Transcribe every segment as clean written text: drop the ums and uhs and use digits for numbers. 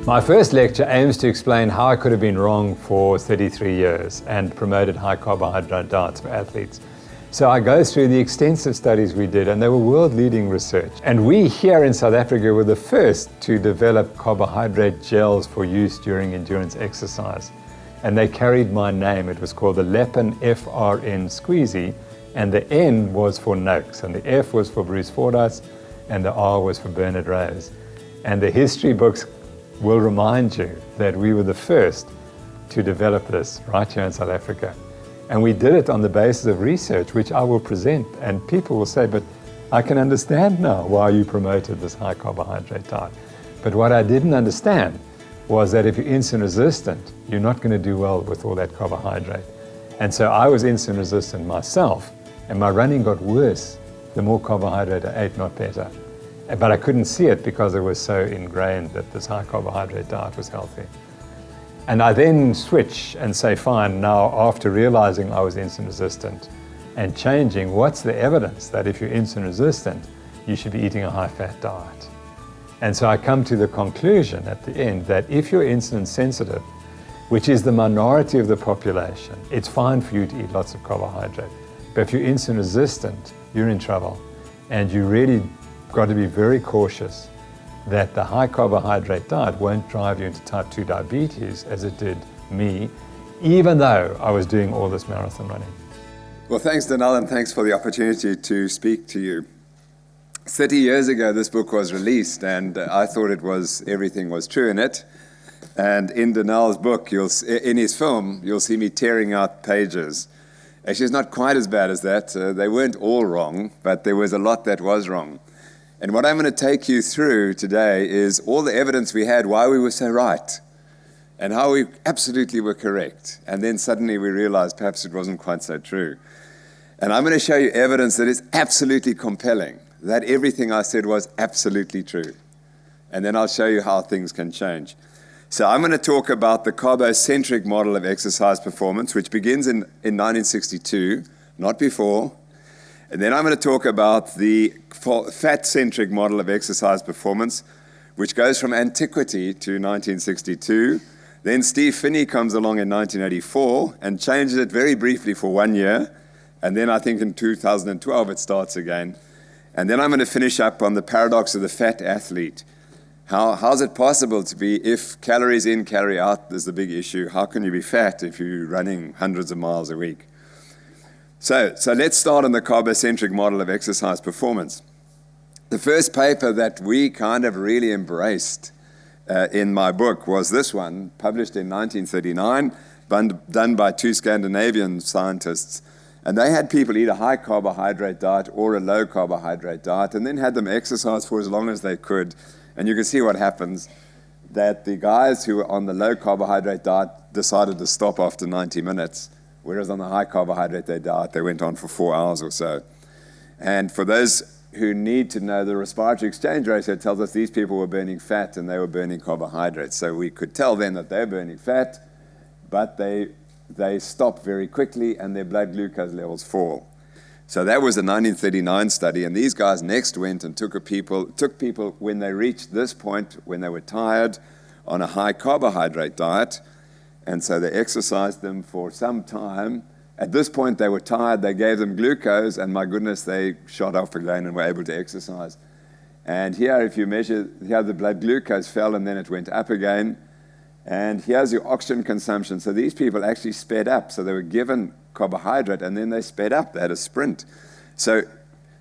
My first lecture aims to explain how I could have been wrong for 33 years and promoted high carbohydrate diets for athletes. So I go through the extensive studies we did, and they were world-leading research. And we here in South Africa were the first to develop carbohydrate gels for use during endurance exercise. And they carried my name. It was called the Lepin FRN Squeezy, and the N was for Noakes, and the F was for Bruce Fordyce, and the R was for Bernard Rose. And the history books will remind you that we were the first to develop this right here in South Africa. And we did it on the basis of research, which I will present, and people will say, but I can understand now why you promoted this high carbohydrate diet. But what I didn't understand was that if you're insulin resistant, you're not going to do well with all that carbohydrate. And so I was insulin resistant myself, and my running got worse the more carbohydrate I ate, not better. But I couldn't see it because it was so ingrained that this high carbohydrate diet was healthy. And I then switch and say, fine, now after realizing I was insulin resistant and changing, what's the evidence that if you're insulin resistant, you should be eating a high-fat diet? And so I come to the conclusion at the end that if you're insulin sensitive, which is the minority of the population, it's fine for you to eat lots of carbohydrate. But if you're insulin resistant, you're in trouble. And you really got to be very cautious that the high carbohydrate diet won't drive you into type 2 diabetes as it did me, even though I was doing all this marathon running. Well, thanks, Donald, and thanks for the opportunity to speak to you. 30 years ago, this book was released, and I thought everything was true in it. And in Donald's book, in his film, you'll see me tearing out pages. Actually, it's not quite as bad as that. They weren't all wrong, but there was a lot that was wrong. And what I'm going to take you through today is all the evidence we had why we were so right and how we absolutely were correct. And then suddenly we realized perhaps it wasn't quite so true. And I'm going to show you evidence that is absolutely compelling, that everything I said was absolutely true. And then I'll show you how things can change. So I'm going to talk about the carbocentric model of exercise performance, which begins in 1962, not before. And then I'm going to talk about the fat-centric model of exercise performance, which goes from antiquity to 1962. Then Steve Finney comes along in 1984 and changes it very briefly for 1 year. And then I think in 2012 it starts again. And then I'm going to finish up on the paradox of the fat athlete. How's it possible to be, if calories in, calorie out is the big issue, how can you be fat if you're running hundreds of miles a week? So let's start on the carbocentric model of exercise performance. The first paper that we kind of really embraced in my book was this one, published in 1939, done by two Scandinavian scientists. And they had people eat a high carbohydrate diet or a low carbohydrate diet, and then had them exercise for as long as they could. And you can see what happens, that the guys who were on the low carbohydrate diet decided to stop after 90 minutes. Whereas on the high carbohydrate diet, they went on for 4 hours or so. And for those who need to know the respiratory exchange ratio, it tells us these people were burning fat and they were burning carbohydrates. So we could tell then that they're burning fat, but they stop very quickly and their blood glucose levels fall. So that was a 1939 study, and these guys next went and took people when they reached this point, when they were tired, on a high carbohydrate diet. And so they exercised them for some time. At this point, they were tired. They gave them glucose, and my goodness, they shot off again and were able to exercise. And here, if you measure, here the blood glucose fell, and then it went up again. And here's your oxygen consumption. So these people actually sped up. So they were given carbohydrate, and then they sped up. They had a sprint. So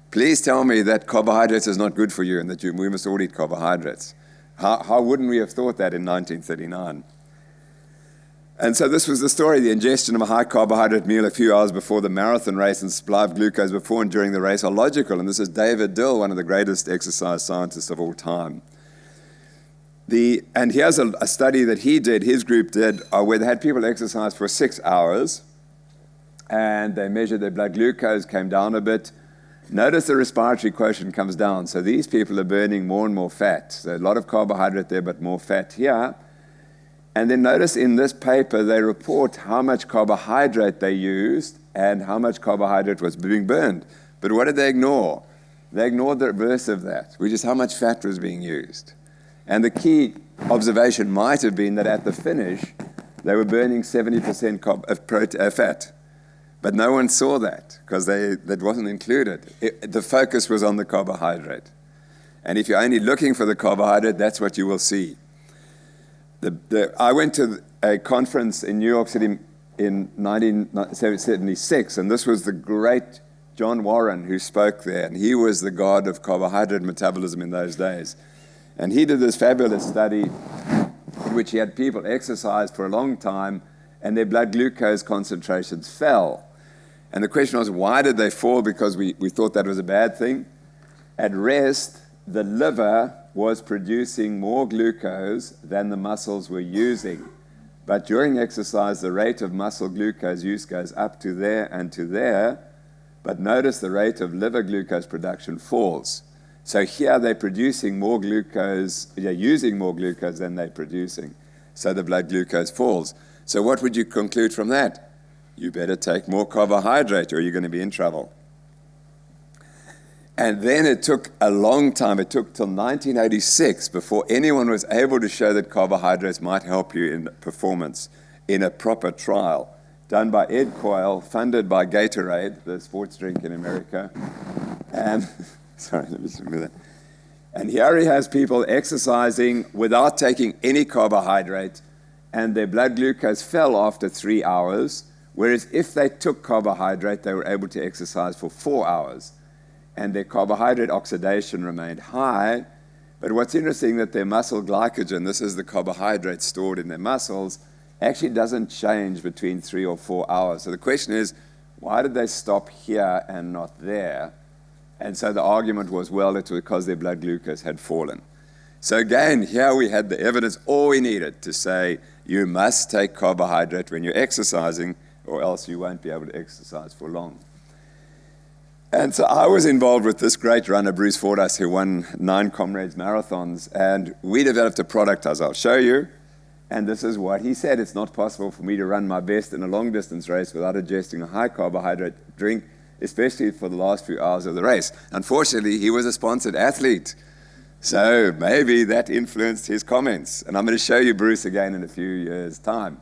please tell me that carbohydrates is not good for you and that we must all eat carbohydrates. How wouldn't we have thought that in 1939? And so this was the story, the ingestion of a high carbohydrate meal a few hours before the marathon race and supply of glucose before and during the race are logical. And this is David Dill, one of the greatest exercise scientists of all time. And here's a study that his group did, where they had people exercise for 6 hours, and they measured their blood glucose, came down a bit. Notice the respiratory quotient comes down. So these people are burning more and more fat. So a lot of carbohydrate there, but more fat here. And then notice in this paper, they report how much carbohydrate they used and how much carbohydrate was being burned. But what did they ignore? They ignored the reverse of that, which is how much fat was being used. And the key observation might have been that at the finish, they were burning 70% fat. But no one saw that because that wasn't included. The focus was on the carbohydrate. And if you're only looking for the carbohydrate, that's what you will see. I went to a conference in New York City in 1976, and this was the great John Wahren who spoke there, and he was the god of carbohydrate metabolism in those days. And he did this fabulous study in which he had people exercise for a long time, and their blood glucose concentrations fell. And the question was, why did they fall? Because we thought that was a bad thing. At rest, the liver was producing more glucose than the muscles were using. But during exercise, the rate of muscle glucose use goes up to there and to there. But notice the rate of liver glucose production falls. So here they're producing more glucose, they're using more glucose than they're producing. So the blood glucose falls. So what would you conclude from that? You better take more carbohydrate or you're going to be in trouble. And then it took a long time. It took till 1986 before anyone was able to show that carbohydrates might help you in performance in a proper trial done by Ed Coyle, funded by Gatorade, the sports drink in America. And sorry, let me just move that. And here he has people exercising without taking any carbohydrate, and their blood glucose fell after 3 hours, whereas if they took carbohydrate, they were able to exercise for 4 hours. And their carbohydrate oxidation remained high. But what's interesting that their muscle glycogen, this is the carbohydrate stored in their muscles, actually doesn't change between 3 or 4 hours. So the question is, why did they stop here and not there? And so the argument was, well, it's because their blood glucose had fallen. So again, here we had the evidence, all we needed to say, you must take carbohydrate when you're exercising, or else you won't be able to exercise for long. And so I was involved with this great runner, Bruce Fordyce, who won 9 Comrades marathons, and we developed a product, as I'll show you, and this is what he said: it's not possible for me to run my best in a long-distance race without ingesting a high-carbohydrate drink, especially for the last few hours of the race. Unfortunately, he was a sponsored athlete, so maybe that influenced his comments, and I'm going to show you Bruce again in a few years' time.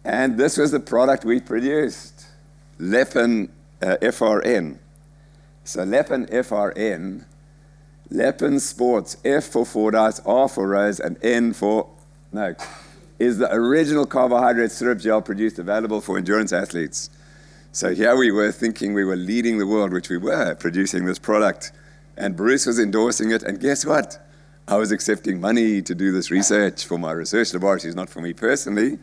And this was the product we produced, Lepin FRN. So Lepin FRN, Lepin Sports, F for Fordyce, R for Rose, and N for Noakes, is the original carbohydrate syrup gel produced available for endurance athletes. So here we were thinking we were leading the world, which we were, producing this product. And Bruce was endorsing it, and guess what? I was accepting money to do this research for my research laboratories, not for me personally.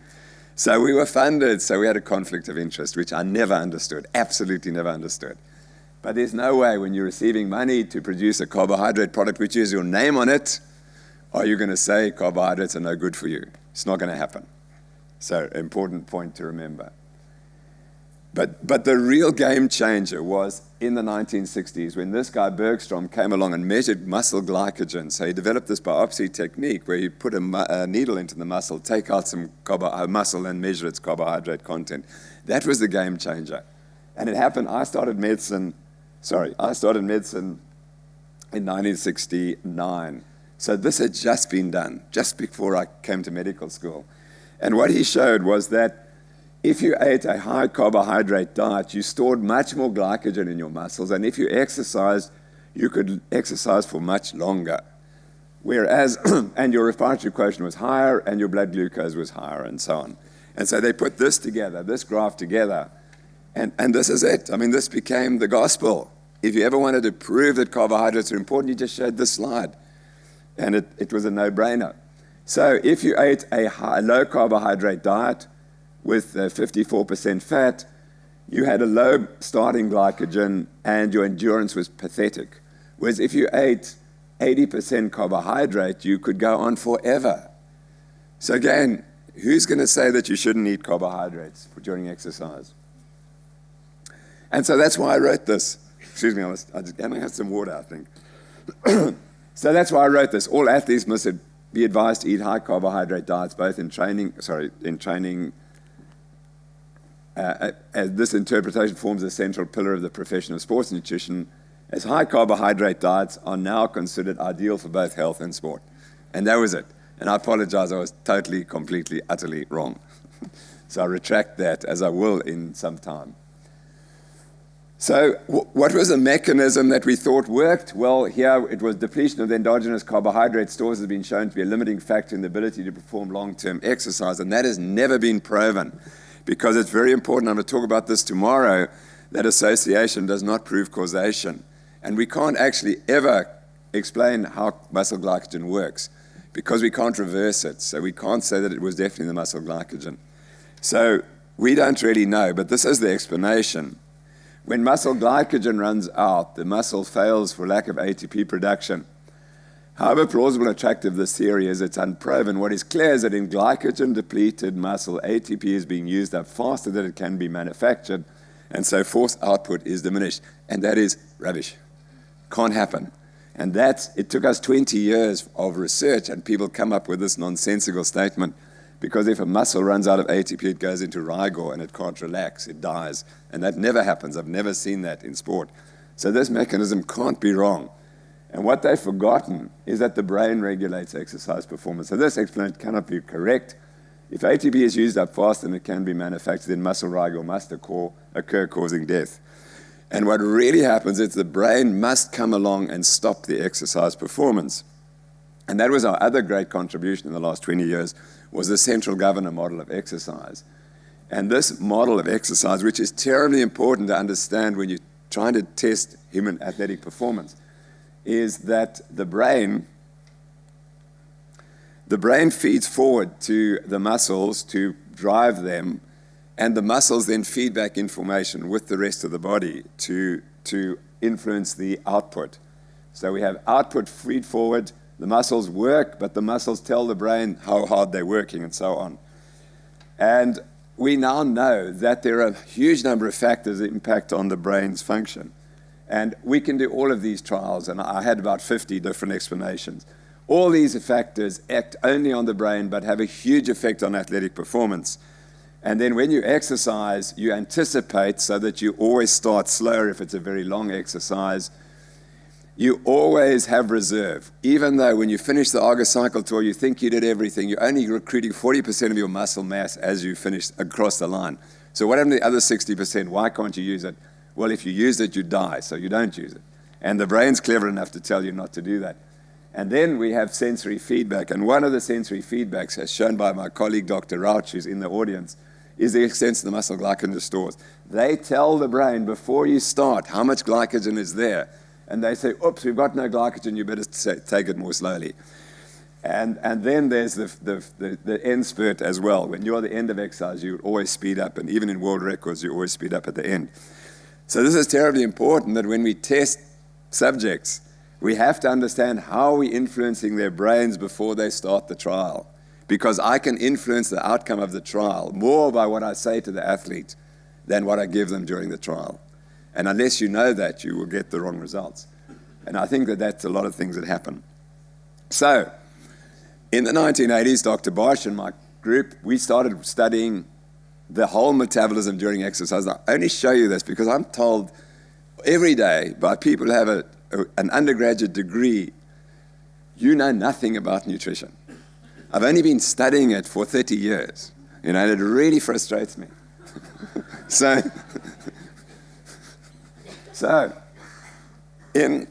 So we were funded, so we had a conflict of interest, which I never understood, absolutely never understood. But there's no way when you're receiving money to produce a carbohydrate product which has your name on it, are you going to say carbohydrates are no good for you? It's not going to happen. So, important point to remember. But the real game changer was in the 1960s when this guy Bergstrom came along and measured muscle glycogen. So he developed this biopsy technique where you put a needle into the muscle, take out some muscle and measure its carbohydrate content. That was the game changer. And it happened, I started medicine in 1969. So this had just been done, just before I came to medical school. And what he showed was that if you ate a high carbohydrate diet, you stored much more glycogen in your muscles, and if you exercised, you could exercise for much longer. Whereas, and your respiratory quotient was higher, and your blood glucose was higher, and so on. And so they put this together, this graph together, and this is it. I mean, this became the gospel. If you ever wanted to prove that carbohydrates are important, you just showed this slide, and it was a no-brainer. So if you ate a low carbohydrate diet, with 54% fat, you had a low starting glycogen and your endurance was pathetic. Whereas if you ate 80% carbohydrate, you could go on forever. So again, who's going to say that you shouldn't eat carbohydrates during exercise? And so that's why I wrote this. Excuse me, I had some water, I think. So that's why I wrote this. All athletes must be advised to eat high carbohydrate diets, both in training. As this interpretation forms a central pillar of the profession of sports nutrition, as high carbohydrate diets are now considered ideal for both health and sport. And that was it. And I apologize, I was totally, completely, utterly wrong. So I retract that, as I will in some time. So what was the mechanism that we thought worked? Well, here it was depletion of the endogenous carbohydrate stores has been shown to be a limiting factor in the ability to perform long-term exercise, and that has never been proven, because it's very important. I'm going to talk about this tomorrow, that association does not prove causation. And we can't actually ever explain how muscle glycogen works, because we can't reverse it. So we can't say that it was definitely the muscle glycogen. So we don't really know, but this is the explanation. When muscle glycogen runs out, the muscle fails for lack of ATP production. However plausible and attractive this theory is, it's unproven. What is clear is that in glycogen-depleted muscle, ATP is being used up faster than it can be manufactured, and so force output is diminished. And that is rubbish. Can't happen. And it took us 20 years of research, and people come up with this nonsensical statement, because if a muscle runs out of ATP, it goes into rigor and it can't relax, it dies. And that never happens. I've never seen that in sport. So this mechanism can't be wrong. And what they've forgotten is that the brain regulates exercise performance. So this explanation cannot be correct. If ATP is used up faster than it can be manufactured, then muscle rigor must occur, causing death. And what really happens is the brain must come along and stop the exercise performance. And that was our other great contribution in the last 20 years, was the central governor model of exercise. And this model of exercise, which is terribly important to understand when you're trying to test human athletic performance, is that the brain feeds forward to the muscles to drive them, and the muscles then feed back information with the rest of the body to influence the output. So we have output feed forward, the muscles work, but the muscles tell the brain how hard they're working, and so on. And we now know that there are a huge number of factors that impact on the brain's function. And we can do all of these trials, and I had about 50 different explanations. All these factors act only on the brain, but have a huge effect on athletic performance. And then when you exercise, you anticipate so that you always start slower if it's a very long exercise. You always have reserve. Even though when you finish the Argus cycle tour, you think you did everything, you're only recruiting 40% of your muscle mass as you finish across the line. So what happened to the other 60%? Why can't you use it? Well, if you use it, you die, so you don't use it. And the brain's clever enough to tell you not to do that. And then we have sensory feedback. And one of the sensory feedbacks, as shown by my colleague, Dr. Rauch, who's in the audience, is the extent of the muscle glycogen stores. They tell the brain before you start how much glycogen is there. And they say, oops, we've got no glycogen, you better take it more slowly. And then there's the end spurt as well. When you're at the end of exercise, you always speed up. And even in world records, you always speed up at the end. So this is terribly important, that when we test subjects, we have to understand how we're influencing their brains before they start the trial. Because I can influence the outcome of the trial more by what I say to the athlete than what I give them during the trial. And unless you know that, you will get the wrong results. And I think that that's a lot of things that happen. So, in the 1980s, Dr. Bosch and my group, we started studying the whole metabolism during exercise. I only show you this because I'm told every day by people who have an undergraduate degree, you know nothing about nutrition. I've only been studying it for 30 years, and it really frustrates me. So in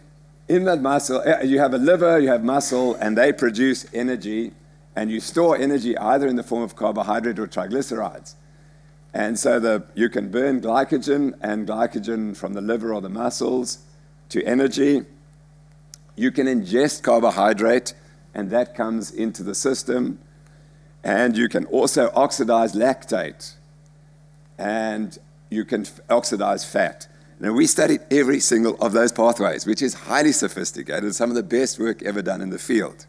that muscle, you have a liver, you have muscle, and they produce energy, and you store energy either in the form of carbohydrate or triglycerides. And so you can burn glycogen and glycogen from the liver or the muscles to energy. You can ingest carbohydrate, and that comes into the system. And you can also oxidize lactate, and you can oxidize fat. Now, we studied every single of those pathways, which is highly sophisticated, some of the best work ever done in the field.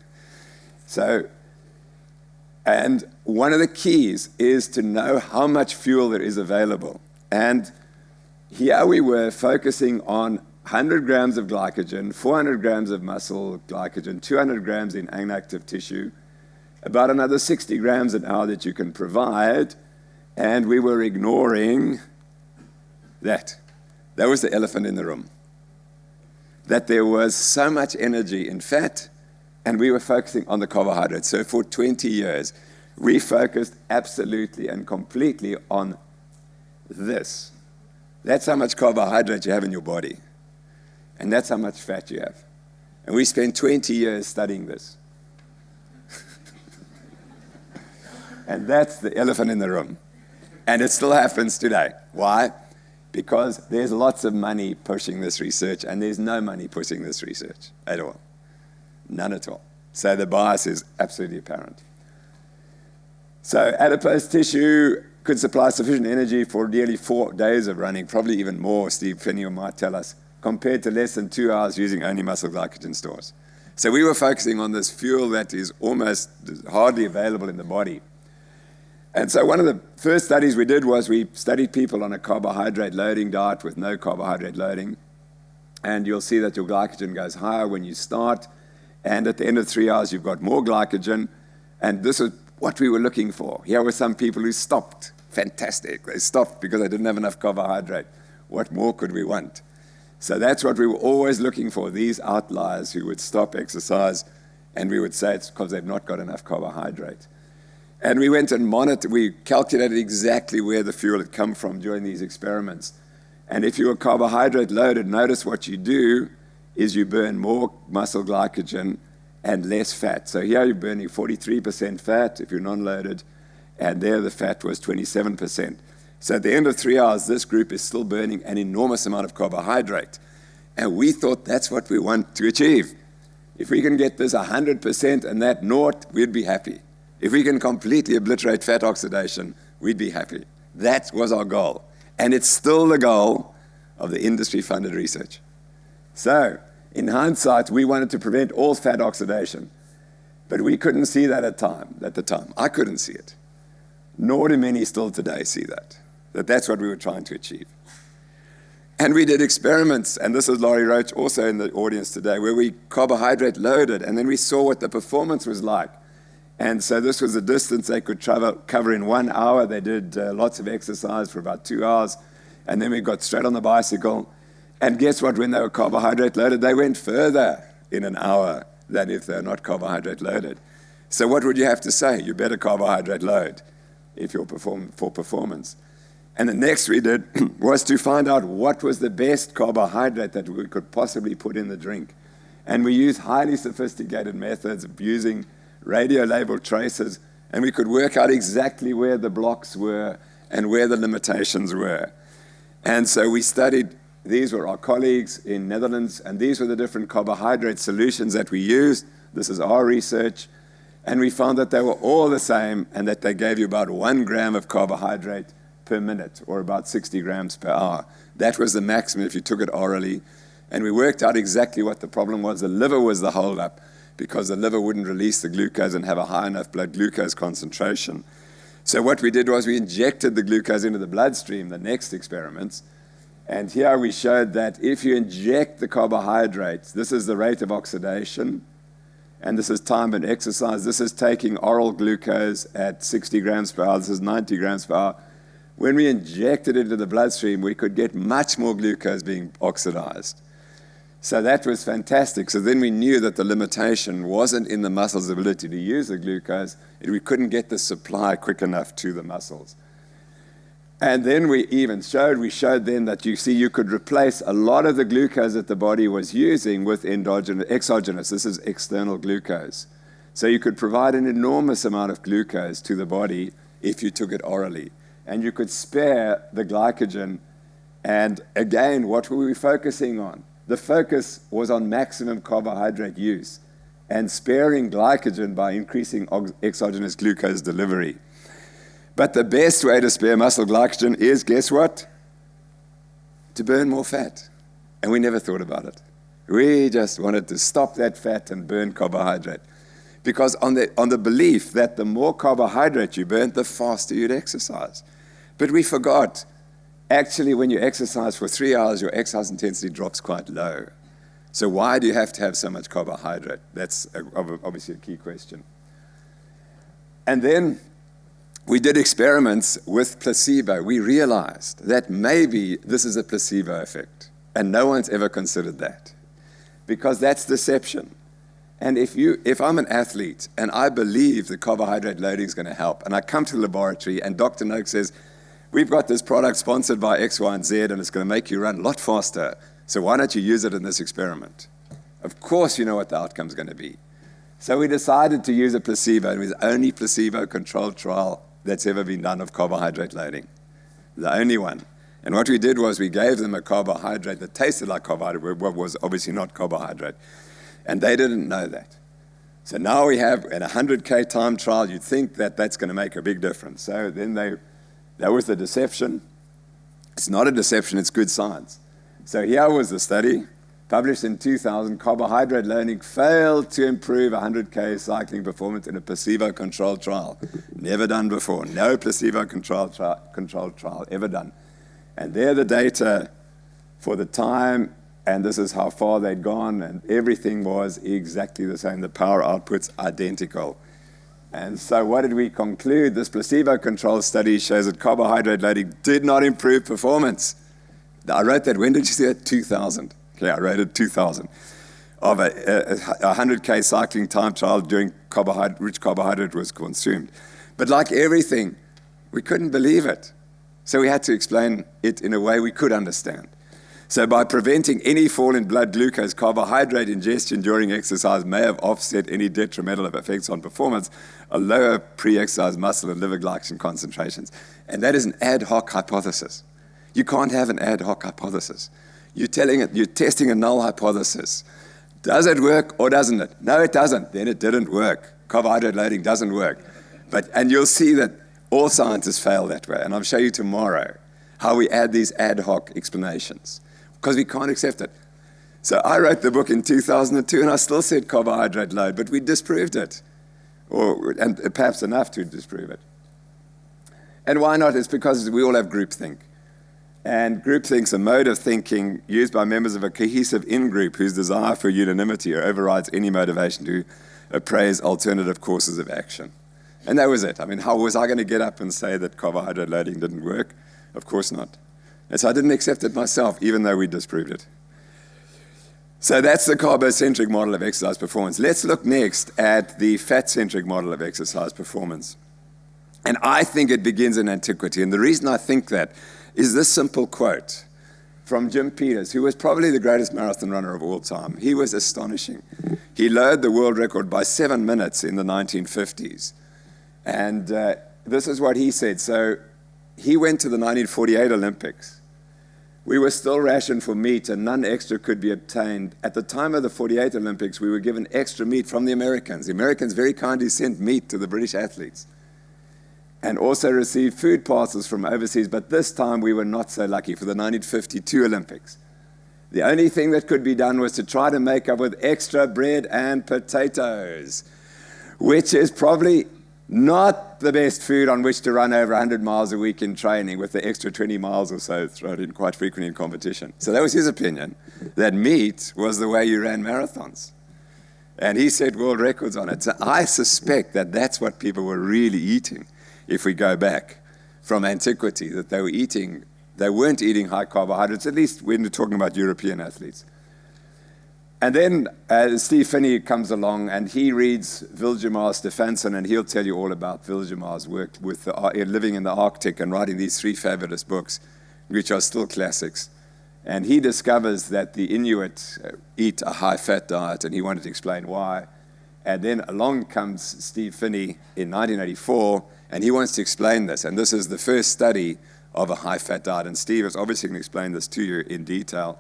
And one of the keys is to know how much fuel there is available. And here we were focusing on 100 grams of glycogen, 400 grams of muscle glycogen, 200 grams in inactive tissue, about another 60 grams an hour that you can provide, and we were ignoring that. That was the elephant in the room. That there was so much energy in fat And we were focusing on the carbohydrates. So for 20 years, we focused absolutely and completely on this. That's how much carbohydrate you have in your body. And that's how much fat you have. And we spent 20 years studying this. And that's the elephant in the room. And it still happens today. Why? Because there's lots of money pushing this research, and there's no money pushing this research at all. None at all. So the bias is absolutely apparent. So adipose tissue could supply sufficient energy for nearly 4 days of running, probably even more, Steve Finney might tell us, compared to less than 2 hours using only muscle glycogen stores. So we were focusing on this fuel that is almost hardly available in the body. And so one of the first studies we did was we studied people on a carbohydrate loading diet with no carbohydrate loading. And you'll see that your glycogen goes higher when you start. And at the end of 3 hours, you've got more glycogen. And this is what we were looking for. Here were some people who stopped. Fantastic. They stopped because they didn't have enough carbohydrate. What more could we want? So that's what we were always looking for, these outliers who would stop exercise. And we would say it's because they've not got enough carbohydrate. And we went and monitored, we calculated exactly where the fuel had come from during these experiments. And if you were carbohydrate loaded, notice what you do is you burn more muscle glycogen and less fat. So here you're burning 43% fat if you're non-loaded, and there the fat was 27%. So at the end of 3 hours, this group is still burning an enormous amount of carbohydrate. And we thought that's what we want to achieve. If we can get this 100% and that naught, we'd be happy. If we can completely obliterate fat oxidation, we'd be happy. That was our goal. And it's still the goal of the industry-funded research. So, in hindsight, we wanted to prevent all fat oxidation. But we couldn't see that at the time. I couldn't see it. Nor do many still today see that that's what we were trying to achieve. And we did experiments, and this is Laurie Roach also in the audience today, where we carbohydrate loaded, and then we saw what the performance was like. And so this was a distance they could cover in 1 hour. They did lots of exercise for about 2 hours. And then we got straight on the bicycle. And guess what? When they were carbohydrate loaded, they went further in an hour than if they're not carbohydrate loaded. So what would you have to say? You better carbohydrate load if you're for performance. And the next we did was to find out what was the best carbohydrate that we could possibly put in the drink. And we used highly sophisticated methods of using radio-labeled traces, and we could work out exactly where the blocks were and where the limitations were. And so we studied, these were our colleagues in Netherlands, and these were the different carbohydrate solutions that we used. This is our research. And we found that they were all the same, and that they gave you about 1 gram of carbohydrate per minute, or about 60 grams per hour. That was the maximum if you took it orally. And we worked out exactly what the problem was. The liver was the holdup, because the liver wouldn't release the glucose and have a high enough blood glucose concentration. So what we did was we injected the glucose into the bloodstream, the next experiments, and here we showed that if you inject the carbohydrates, this is the rate of oxidation, and this is time and exercise. This is taking oral glucose at 60 grams per hour. This is 90 grams per hour. When we injected it into the bloodstream, we could get much more glucose being oxidized. So that was fantastic. So then we knew that the limitation wasn't in the muscle's ability to use the glucose. We couldn't get the supply quick enough to the muscles. And then we showed then that you could replace a lot of the glucose that the body was using with exogenous. This is external glucose. So you could provide an enormous amount of glucose to the body if you took it orally. And you could spare the glycogen. And again, what were we focusing on? The focus was on maximum carbohydrate use and sparing glycogen by increasing exogenous glucose delivery. But the best way to spare muscle glycogen is, guess what? To burn more fat. And we never thought about it. We just wanted to stop that fat and burn carbohydrate. Because on the belief that the more carbohydrate you burn, the faster you'd exercise. But we forgot. Actually, when you exercise for 3 hours, your exercise intensity drops quite low. So why do you have to have so much carbohydrate? That's obviously a key question. And then we did experiments with placebo. We realized that maybe this is a placebo effect. And no one's ever considered that. Because that's deception. And if I'm an athlete and I believe the carbohydrate loading is going to help, and I come to the laboratory and Dr. Noakes says, we've got this product sponsored by X, Y, and Z, and it's going to make you run a lot faster, so why don't you use it in this experiment? Of course you know what the outcome is going to be. So we decided to use a placebo. It was the only placebo-controlled trial that's ever been done of carbohydrate loading. The only one. And what we did was we gave them a carbohydrate that tasted like carbohydrate, but was obviously not carbohydrate. And they didn't know that. So now we have, in a 100K time trial, you'd think that that's going to make a big difference. So then that was the deception. It's not a deception, it's good science. So here was the study, published in 2000. Carbohydrate loading failed to improve 100K cycling performance in a placebo-controlled trial. Never done before. No placebo-controlled trial ever done. And there the data for the time, and this is how far they'd gone, and everything was exactly the same. The power output's identical. And so what did we conclude? This placebo-controlled study shows that carbohydrate loading did not improve performance. I wrote that, when did you see it? 2000. Okay, I wrote it 2000. Of a 100K cycling time trial during which carbohydrate was consumed. But like everything, we couldn't believe it. So we had to explain it in a way we could understand. So by preventing any fall in blood glucose, carbohydrate ingestion during exercise may have offset any detrimental effects on performance, a lower pre-exercise muscle and liver glycogen concentrations. And that is an ad hoc hypothesis. You can't have an ad hoc hypothesis. You're testing a null hypothesis. Does it work or doesn't it? No, it doesn't. Then it didn't work. Carbohydrate loading doesn't work. And you'll see that all scientists fail that way. And I'll show you tomorrow how we add these ad hoc explanations, because we can't accept it. So I wrote the book in 2002, and I still said carbohydrate load, but we disproved it, and perhaps enough to disprove it. And why not? It's because we all have groupthink. And groupthink's a mode of thinking used by members of a cohesive in-group whose desire for unanimity overrides any motivation to appraise alternative courses of action. And that was it. I mean, how was I going to get up and say that carbohydrate loading didn't work? Of course not. And so I didn't accept it myself, even though we disproved it. So that's the carbocentric model of exercise performance. Let's look next at the fat-centric model of exercise performance. And I think it begins in antiquity. And the reason I think that is this simple quote from Jim Peters, who was probably the greatest marathon runner of all time. He was astonishing. He lowered the world record by 7 minutes in the 1950s. And this is what he said. So he went to the 1948 Olympics. We were still rationed for meat, and none extra could be obtained. At the time of the 48 Olympics, we were given extra meat from the Americans. The Americans very kindly sent meat to the British athletes and also received food parcels from overseas. But this time, we were not so lucky for the 1952 Olympics. The only thing that could be done was to try to make up with extra bread and potatoes, which is probably not the best food on which to run over 100 miles a week in training, with the extra 20 miles or so thrown in quite frequently in competition. So that was his opinion, that meat was the way you ran marathons. And he set world records on it. So I suspect that that's what people were really eating, if we go back from antiquity, that they weren't eating high carbohydrates, at least when we're talking about European athletes. And then Steve Finney comes along, and he reads Valdemar Stefansson, and he'll tell you all about Valdemar's work with living in the Arctic and writing these 3 fabulous books, which are still classics. And he discovers that the Inuit eat a high-fat diet, and he wanted to explain why. And then along comes Steve Finney in 1984, and he wants to explain this. And this is the first study of a high-fat diet. And Steve is obviously going to explain this to you in detail.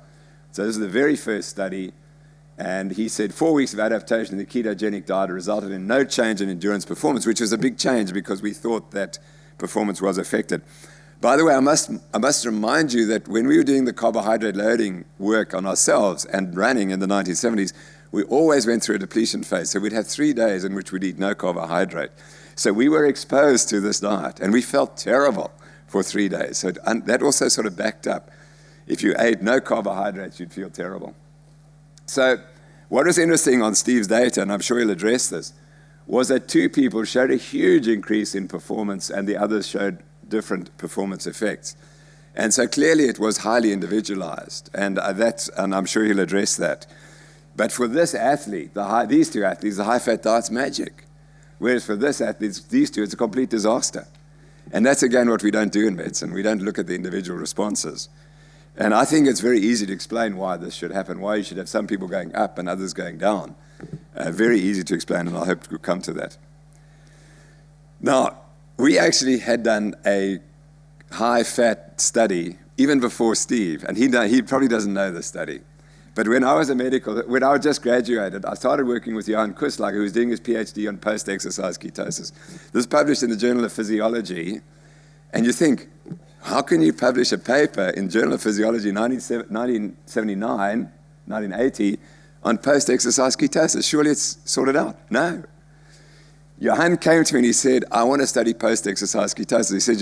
So this is the very first study. And he said 4 weeks of adaptation to the ketogenic diet resulted in no change in endurance performance, which was a big change because we thought that performance was affected. By the way, I must remind you that when we were doing the carbohydrate loading work on ourselves and running in the 1970s, we always went through a depletion phase. So we'd have 3 days in which we'd eat no carbohydrate. So we were exposed to this diet, and we felt terrible for 3 days. So that also sort of backed up. If you ate no carbohydrates, you'd feel terrible. So what was interesting on Steve's data, and I'm sure he'll address this, was that 2 people showed a huge increase in performance and the others showed different performance effects. And so clearly it was highly individualized, and I'm sure he'll address that. But for this athlete, these two athletes, the high-fat diet's magic. Whereas for this athlete, these two, it's a complete disaster. And that's, again, what we don't do in medicine. We don't look at the individual responses. And I think it's very easy to explain why this should happen, why you should have some people going up and others going down. Very easy to explain, and I hope we'll come to that. Now, we actually had done a high-fat study even before Steve, and he probably doesn't know this study. But when I just graduated, I started working with Johan Kuslager, who was doing his PhD on post-exercise ketosis. This was published in the Journal of Physiology, and you think, how can you publish a paper in Journal of Physiology 1979, 1980, on post-exercise ketosis? Surely it's sorted out. No. Johan came to me and he said, I want to study post-exercise ketosis. He said,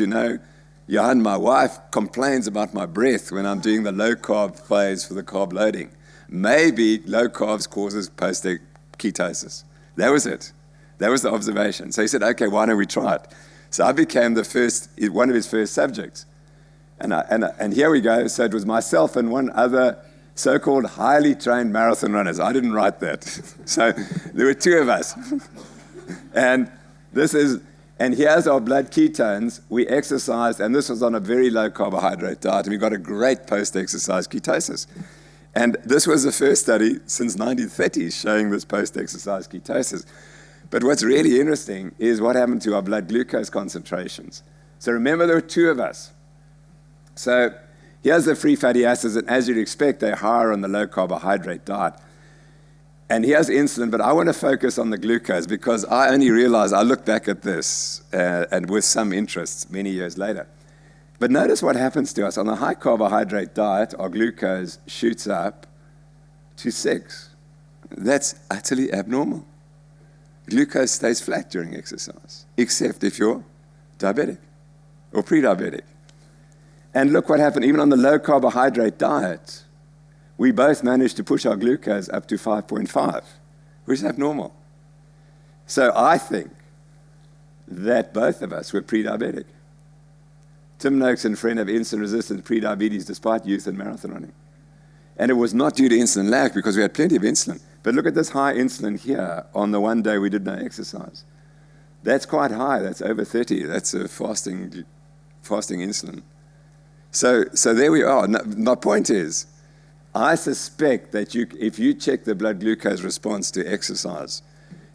Johan, my wife complains about my breath when I'm doing the low-carb phase for the carb loading. Maybe low carbs causes post-ketosis. That was it. That was the observation. So he said, okay, why don't we try it? So I became one of his first subjects. And here we go. So it was myself and one other so-called highly trained marathon runners. I didn't write that. So there were two of us. And here's our blood ketones. We exercised, and this was on a very low carbohydrate diet, and we got a great post-exercise ketosis. And this was the first study since 1930s showing this post-exercise ketosis. But what's really interesting is what happened to our blood glucose concentrations. So remember, there were two of us. So here's the free fatty acids, and as you'd expect, they're higher on the low carbohydrate diet. And here's insulin, but I want to focus on the glucose because I only realized, I looked back at this and with some interest many years later. But notice what happens to us. On the high carbohydrate diet, our glucose shoots up to 6. That's utterly abnormal. Glucose stays flat during exercise, except if you're diabetic or pre-diabetic. And look what happened. Even on the low carbohydrate diet, we both managed to push our glucose up to 5.5, which is abnormal. So I think that both of us were pre-diabetic. Tim Noakes and friend have insulin-resistant pre-diabetes despite youth and marathon running. And it was not due to insulin lack because we had plenty of insulin. But look at this high insulin here on the one day we did no exercise. That's quite high. That's over 30. That's a fasting insulin. So there we are. My point is, I suspect that if you check the blood glucose response to exercise,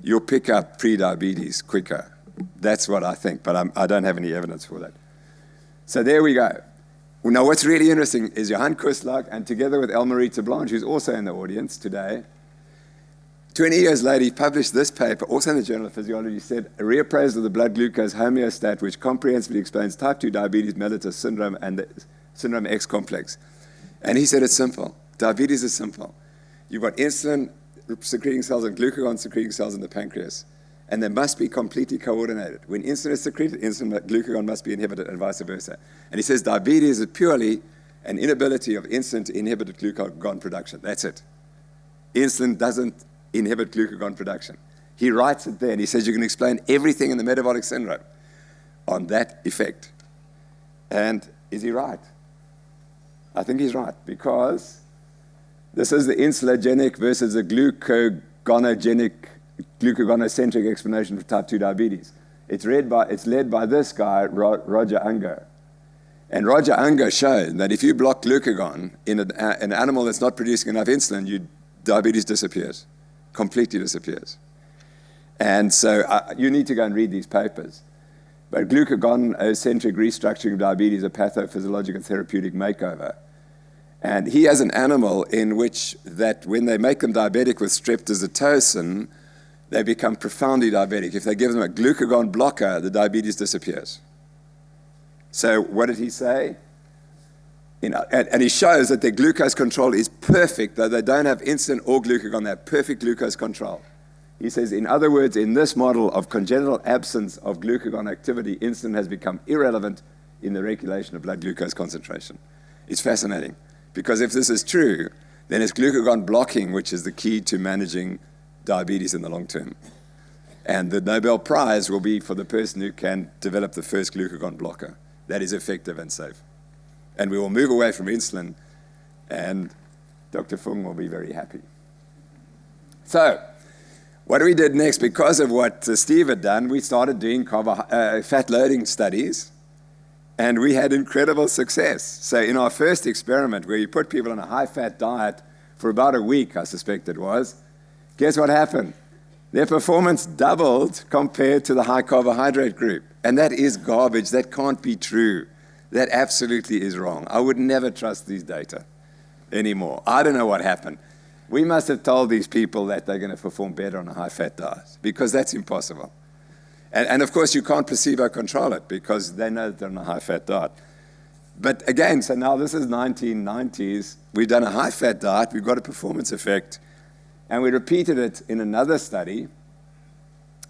you'll pick up pre-diabetes quicker. That's what I think, but I don't have any evidence for that. So there we go. Now, what's really interesting is Johan Kuslager, and together with Elmarie Blanche, who's also in the audience today, 20 years later, he published this paper, also in the Journal of Physiology, said, a reappraisal of the blood glucose homeostat, which comprehensively explains type 2 diabetes mellitus syndrome and the syndrome X complex. And he said it's simple. Diabetes is simple. You've got insulin-secreting cells and glucagon-secreting cells in the pancreas, and they must be completely coordinated. When insulin is secreted, glucagon must be inhibited, and vice versa. And he says diabetes is purely an inability of insulin to inhibit glucagon production. That's it. Insulin doesn't inhibit glucagon production. He writes it there, and he says you can explain everything in the metabolic syndrome on that effect. And is he right? I think he's right, because this is the insulogenic versus the glucagonocentric explanation for type 2 diabetes. It's led by this guy, Roger Unger. And Roger Unger showed that if you block glucagon in an animal that's not producing enough insulin, diabetes disappears, completely disappears. And so you need to go and read these papers. But glucagonocentric restructuring of diabetes, a pathophysiological therapeutic makeover. And he has an animal in which that when they make them diabetic with streptozotocin, they become profoundly diabetic. If they give them a glucagon blocker, the diabetes disappears. So what did he say? And he shows that their glucose control is perfect, though they don't have insulin or glucagon, they have perfect glucose control. He says, in other words, in this model of congenital absence of glucagon activity, insulin has become irrelevant in the regulation of blood glucose concentration. It's fascinating, because if this is true, then it's glucagon blocking which is the key to managing diabetes in the long term. And the Nobel Prize will be for the person who can develop the first glucagon blocker that is effective and safe. And we will move away from insulin, and Dr. Fung will be very happy. So, what we did next, because of what Steve had done, we started doing fat loading studies, and we had incredible success. So in our first experiment, where you put people on a high-fat diet for about a week, I suspect it was, guess what happened? Their performance doubled compared to the high-carbohydrate group. And that is garbage. That can't be true. That absolutely is wrong. I would never trust these data anymore. I don't know what happened. We must have told these people that they're going to perform better on a high-fat diet, because that's impossible. And of course, you can't placebo control it, because they know that they're on a high-fat diet. But again, so now this is 1990s. We've done a high-fat diet. We've got a performance effect. And we repeated it in another study.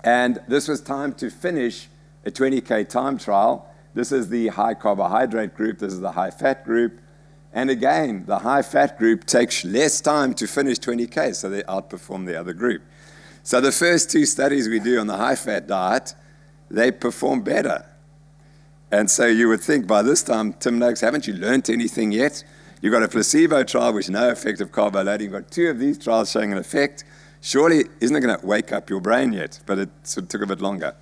And this was time to finish a 20K time trial. This is the high-carbohydrate group. This is the high-fat group. And again, the high-fat group takes less time to finish 20K, so they outperform the other group. So the first two studies we do on the high-fat diet, they perform better. And so you would think by this time, Tim Noakes, haven't you learned anything yet? You've got a placebo trial with no effect of carbo loading. You've got two of these trials showing an effect. Surely, isn't it going to wake up your brain yet? But it sort of took a bit longer.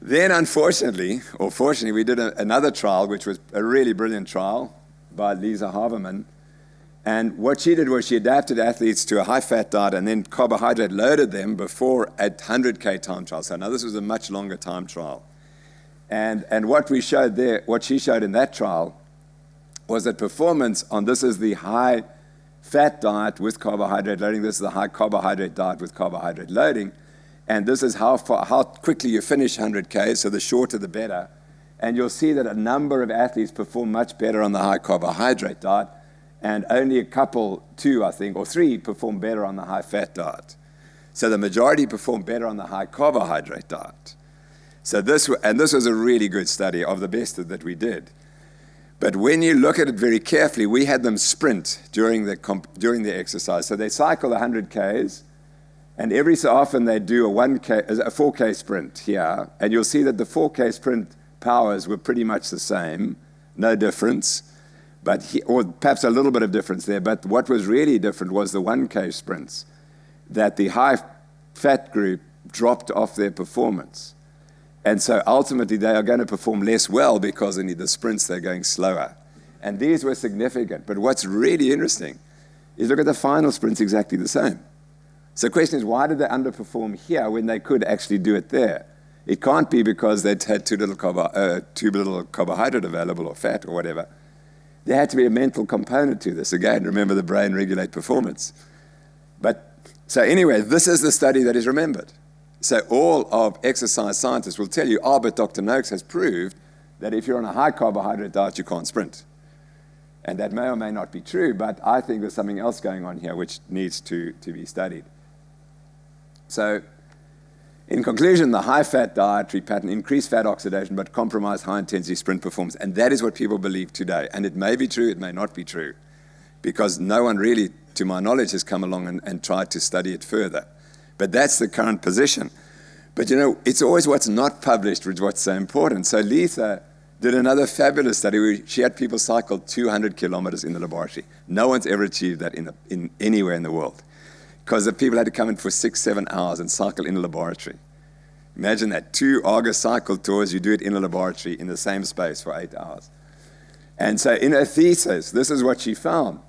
Then, unfortunately, or fortunately, we did another trial, which was a really brilliant trial by Lisa Hoffman. And what she did was she adapted athletes to a high-fat diet and then carbohydrate loaded them before a 100K time trial. So now this was a much longer time trial. And what we showed there, what she showed in that trial, was that performance on this is the high-fat diet with carbohydrate loading. This is the high-carbohydrate diet with carbohydrate loading. And this is how quickly you finish 100K, so the shorter the better. And you'll see that a number of athletes perform much better on the high-carbohydrate diet, and only a couple, two, I think, or three, perform better on the high-fat diet. So the majority perform better on the high-carbohydrate diet. So this was a really good study, of the best that we did. But when you look at it very carefully, we had them sprint during the exercise. So they cycle 100 Ks, and every so often they do a 4K sprint here. And you'll see that the 4K sprint powers were pretty much the same, no difference, or perhaps a little bit of difference there. But what was really different was the 1K sprints, that the high-fat group dropped off their performance. And so ultimately, they are going to perform less well because in the sprints, they're going slower. And these were significant. But what's really interesting is look at the final sprints, exactly the same. So the question is, why did they underperform here when they could actually do it there? It can't be because they'd had too little carbohydrate available, or fat, or whatever. There had to be a mental component to this. Again, remember, the brain regulates performance. So anyway, this is the study that is remembered. So all of exercise scientists will tell you, but Dr. Noakes has proved that if you're on a high-carbohydrate diet, you can't sprint. And that may or may not be true, but I think there's something else going on here which needs to be studied. So in conclusion, the high-fat dietary pattern increased fat oxidation but compromised high-intensity sprint performance. And that is what people believe today. And it may be true, it may not be true, because no one really, to my knowledge, has come along and tried to study it further. But that's the current position. But it's always what's not published which is what's so important. So Lisa did another fabulous study where she had people cycle 200 kilometers in the laboratory. No one's ever achieved that in anywhere in the world, because the people had to come in for 6-7 hours and cycle in a laboratory. Imagine that, 2 Argus cycle tours, you do it in a laboratory in the same space for 8 hours. And so in her thesis, this is what she found.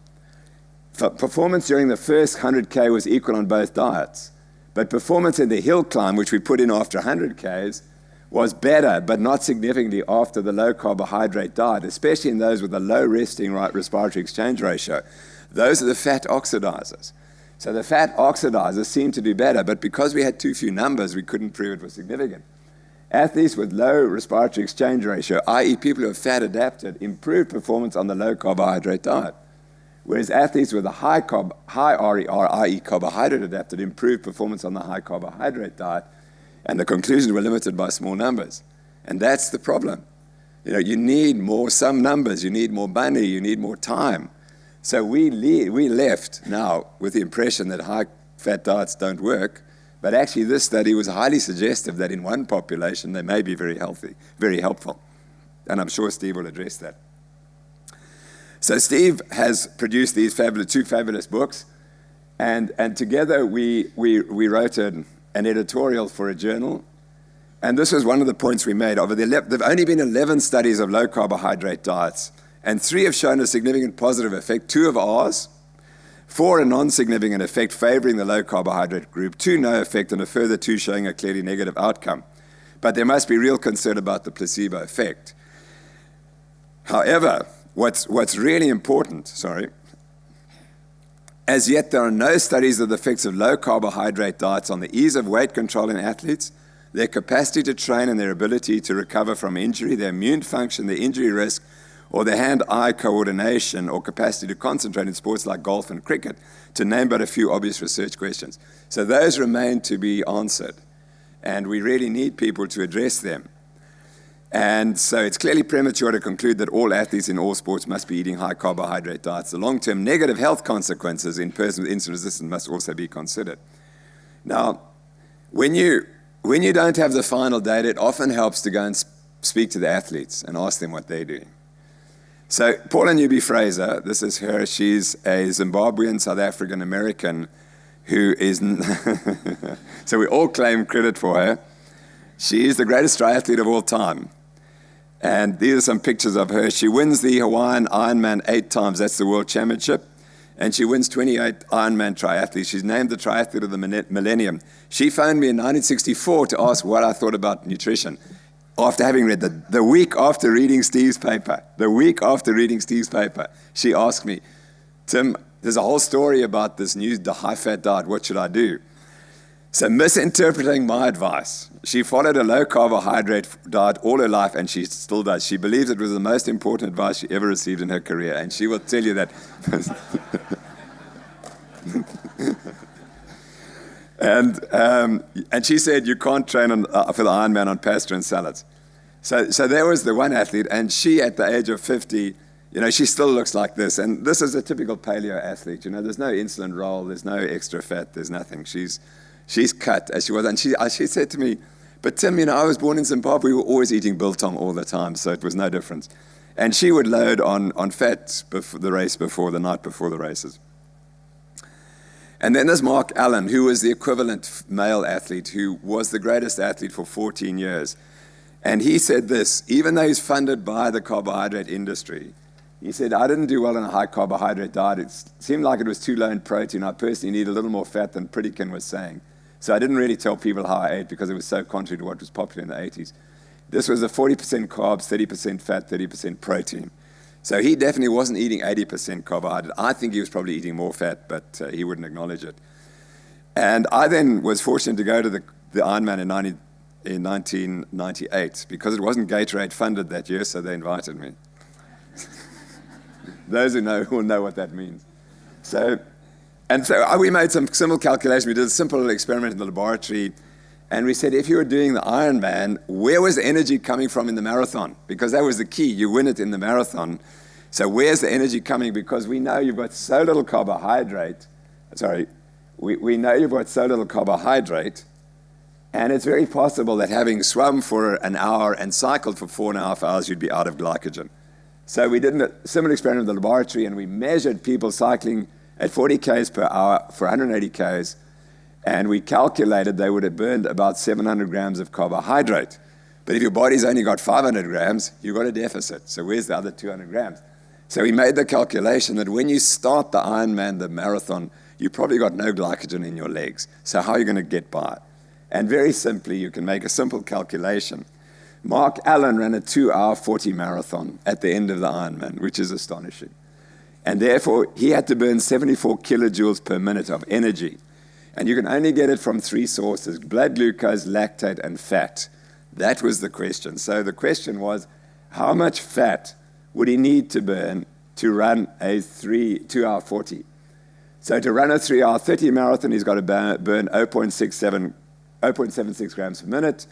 Performance during the first 100K was equal on both diets. But performance in the hill climb, which we put in after 100 Ks, was better, but not significantly after the low-carbohydrate diet, especially in those with a low resting respiratory exchange ratio. Those are the fat oxidizers. So the fat oxidizers seem to do better, but because we had too few numbers, we couldn't prove it was significant. Athletes with low respiratory exchange ratio, i.e. people who are fat-adapted, improved performance on the low-carbohydrate diet. Whereas athletes with a high RER, i.e. carbohydrate adapted, improved performance on the high carbohydrate diet, and the conclusions were limited by small numbers. And that's the problem. You need some numbers, you need more money, you need more time. So we left now with the impression that high-fat diets don't work, but actually this study was highly suggestive that in one population they may be very healthy, very helpful. And I'm sure Steve will address that. So Steve has produced these two fabulous books, And together we wrote an editorial for a journal. And this was one of the points we made. There've only been 11 studies of low carbohydrate diets, and 3 have shown a significant positive effect, 2 of ours, 4 a non-significant effect favoring the low carbohydrate group, 2 no effect, and a further 2 showing a clearly negative outcome. But there must be real concern about the placebo effect. However, what's really important, as yet there are no studies of the effects of low carbohydrate diets on the ease of weight control in athletes, their capacity to train and their ability to recover from injury, their immune function, their injury risk, or their hand-eye coordination or capacity to concentrate in sports like golf and cricket, to name but a few obvious research questions. So those remain to be answered, and we really need people to address them. And so it's clearly premature to conclude that all athletes in all sports must be eating high carbohydrate diets. The long-term negative health consequences in persons with insulin resistance must also be considered. Now, when you don't have the final data, it often helps to go and speak to the athletes and ask them what they're doing. So Paula Newby-Fraser, this is her. She's a Zimbabwean, South African American who is, so we all claim credit for her. She is the greatest triathlete of all time. And these are some pictures of her. She wins the Hawaiian Ironman 8 times. That's the World Championship. And she wins 28 Ironman triathletes. She's named the triathlete of the millennium. She phoned me in 1964 to ask what I thought about nutrition. After having read the week after reading Steve's paper, she asked me, Tim, there's a whole story about this new high-fat diet. What should I do? So misinterpreting my advice, she followed a low-carbohydrate diet all her life, and she still does. She believes it was the most important advice she ever received in her career, and she will tell you that. And she said, you can't train for the Ironman on pasta and salads. So there was the one athlete, and she, at the age of 50, she still looks like this. And this is a typical paleo athlete. There's no insulin roll, there's no extra fat, there's nothing. She's cut as she was. And she said to me, but Tim, I was born in Zimbabwe, we were always eating biltong all the time, so it was no difference. And she would load on fat before the night before the races. And then there's Mark Allen, who was the equivalent male athlete, who was the greatest athlete for 14 years. And he said this, even though he's funded by the carbohydrate industry, he said, I didn't do well on a high carbohydrate diet. It seemed like it was too low in protein. I personally need a little more fat than Pritikin was saying. So I didn't really tell people how I ate because it was so contrary to what was popular in the 80s. This was a 40% carbs, 30% fat, 30% protein. So he definitely wasn't eating 80% carbohydrate. I think he was probably eating more fat, but he wouldn't acknowledge it. And I then was fortunate to go to the Ironman in 1998 because it wasn't Gatorade funded that year, so they invited me. Those who know will know what that means. So we made some simple calculations. We did a simple experiment in the laboratory, and we said, if you were doing the Ironman, where was the energy coming from in the marathon? Because that was the key. You win it in the marathon. So where's the energy coming? Because we know you've got so little carbohydrate. We know you've got so little carbohydrate, and it's very possible that having swum for an hour and cycled for 4.5 hours, you'd be out of glycogen. So we did a similar experiment in the laboratory, and we measured people cycling at 40 Ks per hour for 180 Ks, and we calculated they would have burned about 700 grams of carbohydrate. But if your body's only got 500 grams, you've got a deficit. So where's the other 200 grams? So we made the calculation that when you start the Ironman, the marathon, you probably got no glycogen in your legs. So how are you going to get by? And very simply, you can make a simple calculation. Mark Allen ran a 2-hour 40 marathon at the end of the Ironman, which is astonishing. And therefore, he had to burn 74 kilojoules per minute of energy. And you can only get it from 3 sources: blood glucose, lactate, and fat. That was the question. So the question was, how much fat would he need to burn to run a 2-hour 40? So to run a 3-hour 30 marathon, he's got to burn 0.76 grams per minute.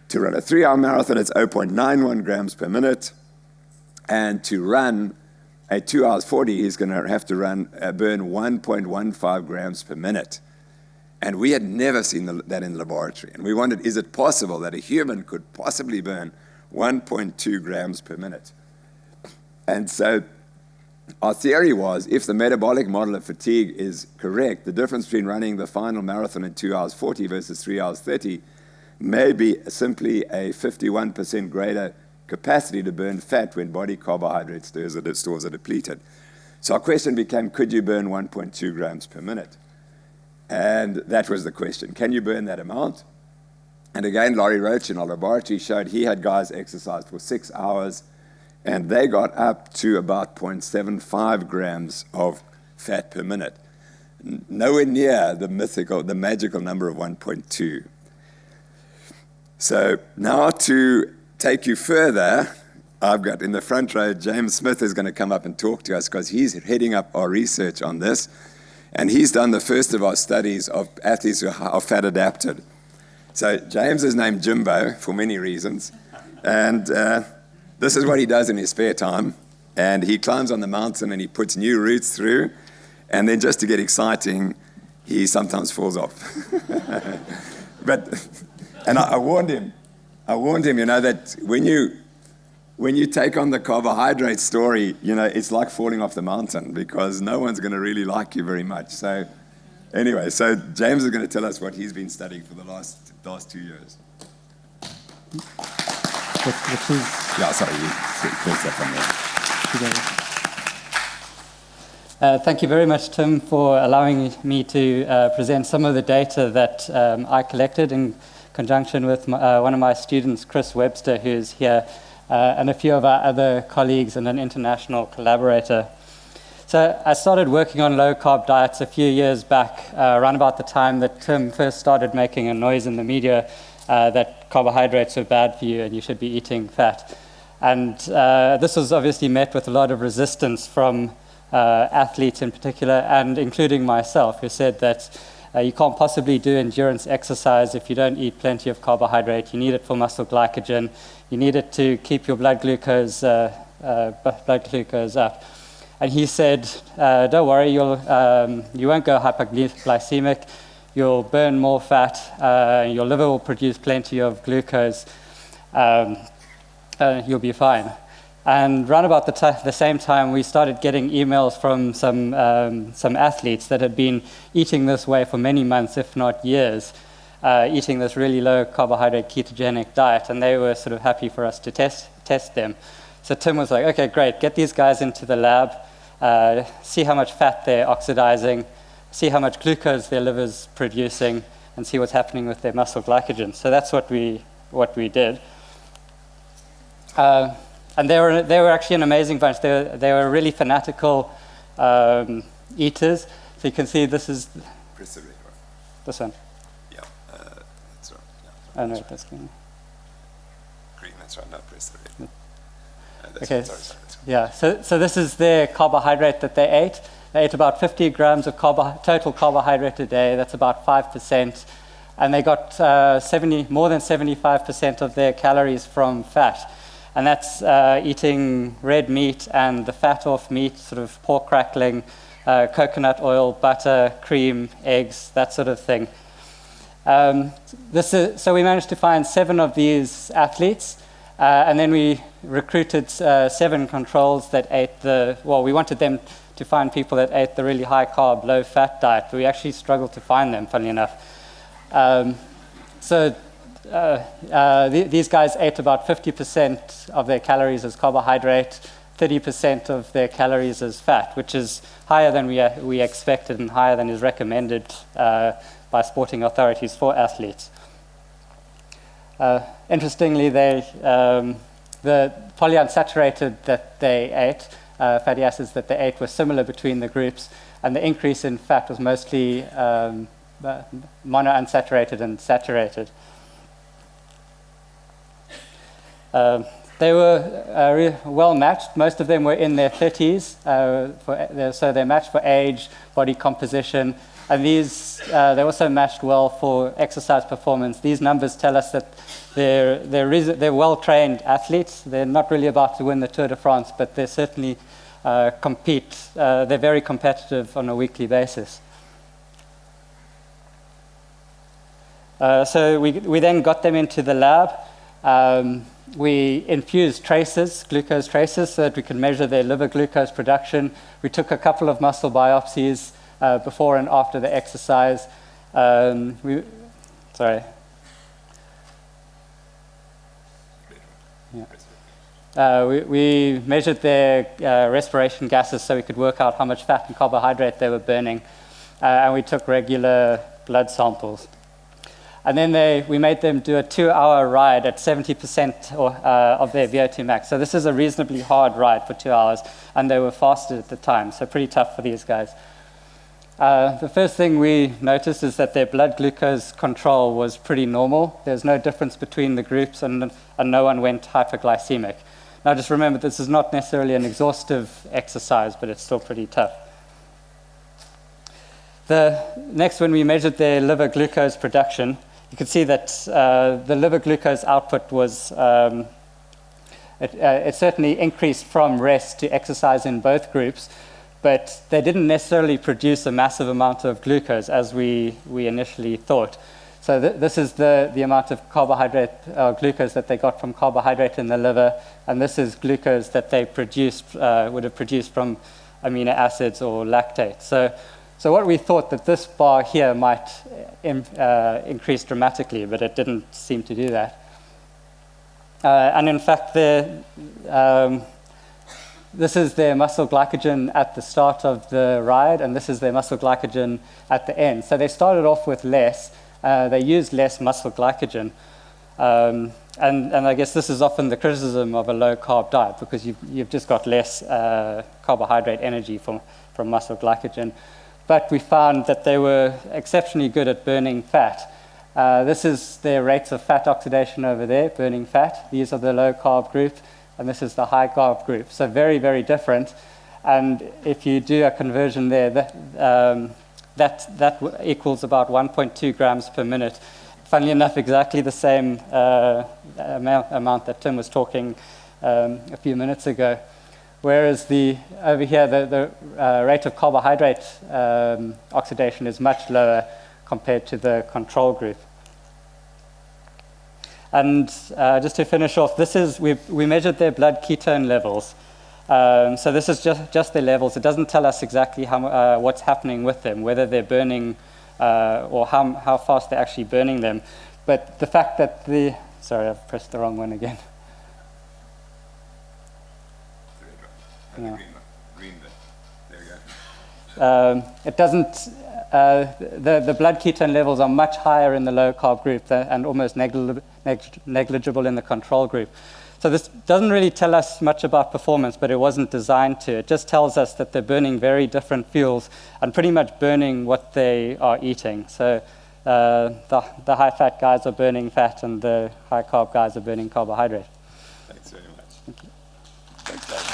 To run a 3-hour marathon, it's 0.91 grams per minute. And to run a 2 hours 40, he's going to have to burn 1.15 grams per minute. And we had never seen that in the laboratory. And we wondered, is it possible that a human could possibly burn 1.2 grams per minute? And so our theory was, if the metabolic model of fatigue is correct, the difference between running the final marathon in 2 hours 40 versus 3 hours 30 may be simply a 51% greater capacity to burn fat when body carbohydrate stores are depleted. So our question became, could you burn 1.2 grams per minute? And that was the question. Can you burn that amount? And again, Laurie Roach in our laboratory showed he had guys exercise for 6 hours, and they got up to about 0.75 grams of fat per minute. Nowhere near the magical number of 1.2. So now to take you further, I've got in the front row, James Smith is going to come up and talk to us because he's heading up our research on this. And he's done the first of our studies of athletes who are fat adapted. So James is named Jimbo for many reasons. And this is what he does in his spare time. And he climbs on the mountain and he puts new routes through. And then just to get exciting, he sometimes falls off. And I warned him, that when you take on the carbohydrate story, it's like falling off the mountain because no one's going to really like you very much. So anyway, James is going to tell us what he's been studying for the last 2 years. Which is... Yeah, sorry, you press that on there. Thank you very much, Tim, for allowing me to present some of the data that I collected in conjunction with one of my students, Chris Webster, who's here, and a few of our other colleagues and an international collaborator. So I started working on low-carb diets a few years back, around about the time that Tim first started making a noise in the media that carbohydrates are bad for you and you should be eating fat. And this was obviously met with a lot of resistance from athletes in particular, and including myself, who said that you can't possibly do endurance exercise if you don't eat plenty of carbohydrate. You need it for muscle glycogen. You need it to keep your blood glucose up. And he said, don't worry, you won't go hypoglycemic. You'll burn more fat. Your liver will produce plenty of glucose. You'll be fine. And around about the same time, we started getting emails from some athletes that had been eating this way for many months, if not years, eating this really low carbohydrate ketogenic diet, and they were sort of happy for us to test them. So Tim was like, okay, great, get these guys into the lab, see how much fat they're oxidizing, see how much glucose their liver's producing, and see what's happening with their muscle glycogen. So that's what we did. And they were actually an amazing bunch. They were really fanatical eaters. So you can see this is... Press the red one. This one? Yeah, that's right. Yeah, oh, no, that's green. Green, that's right. No, press the red. Okay. Sorry. Yeah, so this is their carbohydrate that they ate. They ate about 50 grams of total carbohydrate a day. That's about 5%. And they got more than 75% of their calories from fat. And that's eating red meat and the fat off meat, sort of pork crackling, coconut oil, butter, cream, eggs, that sort of thing. So we managed to find 7 of these athletes, and then we recruited 7 controls that ate we wanted them to find people that ate the really high carb, low fat diet, but we actually struggled to find them, funnily enough. These guys ate about 50% of their calories as carbohydrate, 30% of their calories as fat, which is higher than we expected and higher than is recommended by sporting authorities for athletes. Interestingly, the polyunsaturated that they ate, fatty acids that they ate, were similar between the groups, and the increase in fat was mostly monounsaturated and saturated. They were well matched. Most of them were in their 30s, so they're matched for age, body composition, and they also matched well for exercise performance. These numbers tell us that they're well-trained athletes. They're not really about to win the Tour de France, but they certainly compete. They're very competitive on a weekly basis. So we then got them into the lab. We infused tracers, glucose tracers, so that we could measure their liver glucose production. We took a couple of muscle biopsies before and after the exercise. We measured their respiration gases so we could work out how much fat and carbohydrate they were burning. And we took regular blood samples. And then we made them do a 2-hour ride at 70% of their VO2 max. So this is a reasonably hard ride for 2 hours, and they were fasted at the time, so pretty tough for these guys. The first thing we noticed is that their blood glucose control was pretty normal. There's no difference between the groups, and no one went hyperglycemic. Now just remember, this is not necessarily an exhaustive exercise, but it's still pretty tough. Next, when we measured their liver glucose production, you can see that the liver glucose output was, it certainly increased from rest to exercise in both groups, but they didn't necessarily produce a massive amount of glucose as we initially thought. So this is the amount of carbohydrate, glucose that they got from carbohydrate in the liver, and this is glucose that they would have produced from amino acids or lactate. So what we thought that this bar here might increase dramatically, but it didn't seem to do that. And in fact, this is their muscle glycogen at the start of the ride, and this is their muscle glycogen at the end. So they started off with less. They used less muscle glycogen. And I guess this is often the criticism of a low-carb diet, because you've just got less carbohydrate energy from muscle glycogen. But we found that they were exceptionally good at burning fat. This is their rates of fat oxidation over there, burning fat. These are the low-carb group, and this is the high-carb group. So very, very different. And if you do a conversion there, that equals about 1.2 grams per minute. Funnily enough, exactly the same amount that Tim was talking a few minutes ago. Whereas over here, the rate of carbohydrate oxidation is much lower compared to the control group. And just to finish off, we measured their blood ketone levels. So this is just their levels. It doesn't tell us exactly what's happening with them, whether they're burning or how fast they're actually burning them. But the fact that sorry, I've pressed the wrong one again. Yeah. Green bit. There we go. It doesn't. The blood ketone levels are much higher in the low carb group and almost negligible in the control group. So this doesn't really tell us much about performance, but it wasn't designed to. It just tells us that they're burning very different fuels and pretty much burning what they are eating. So the high fat guys are burning fat, and the high carb guys are burning carbohydrate. Thanks very much. Thank you. Thanks, David.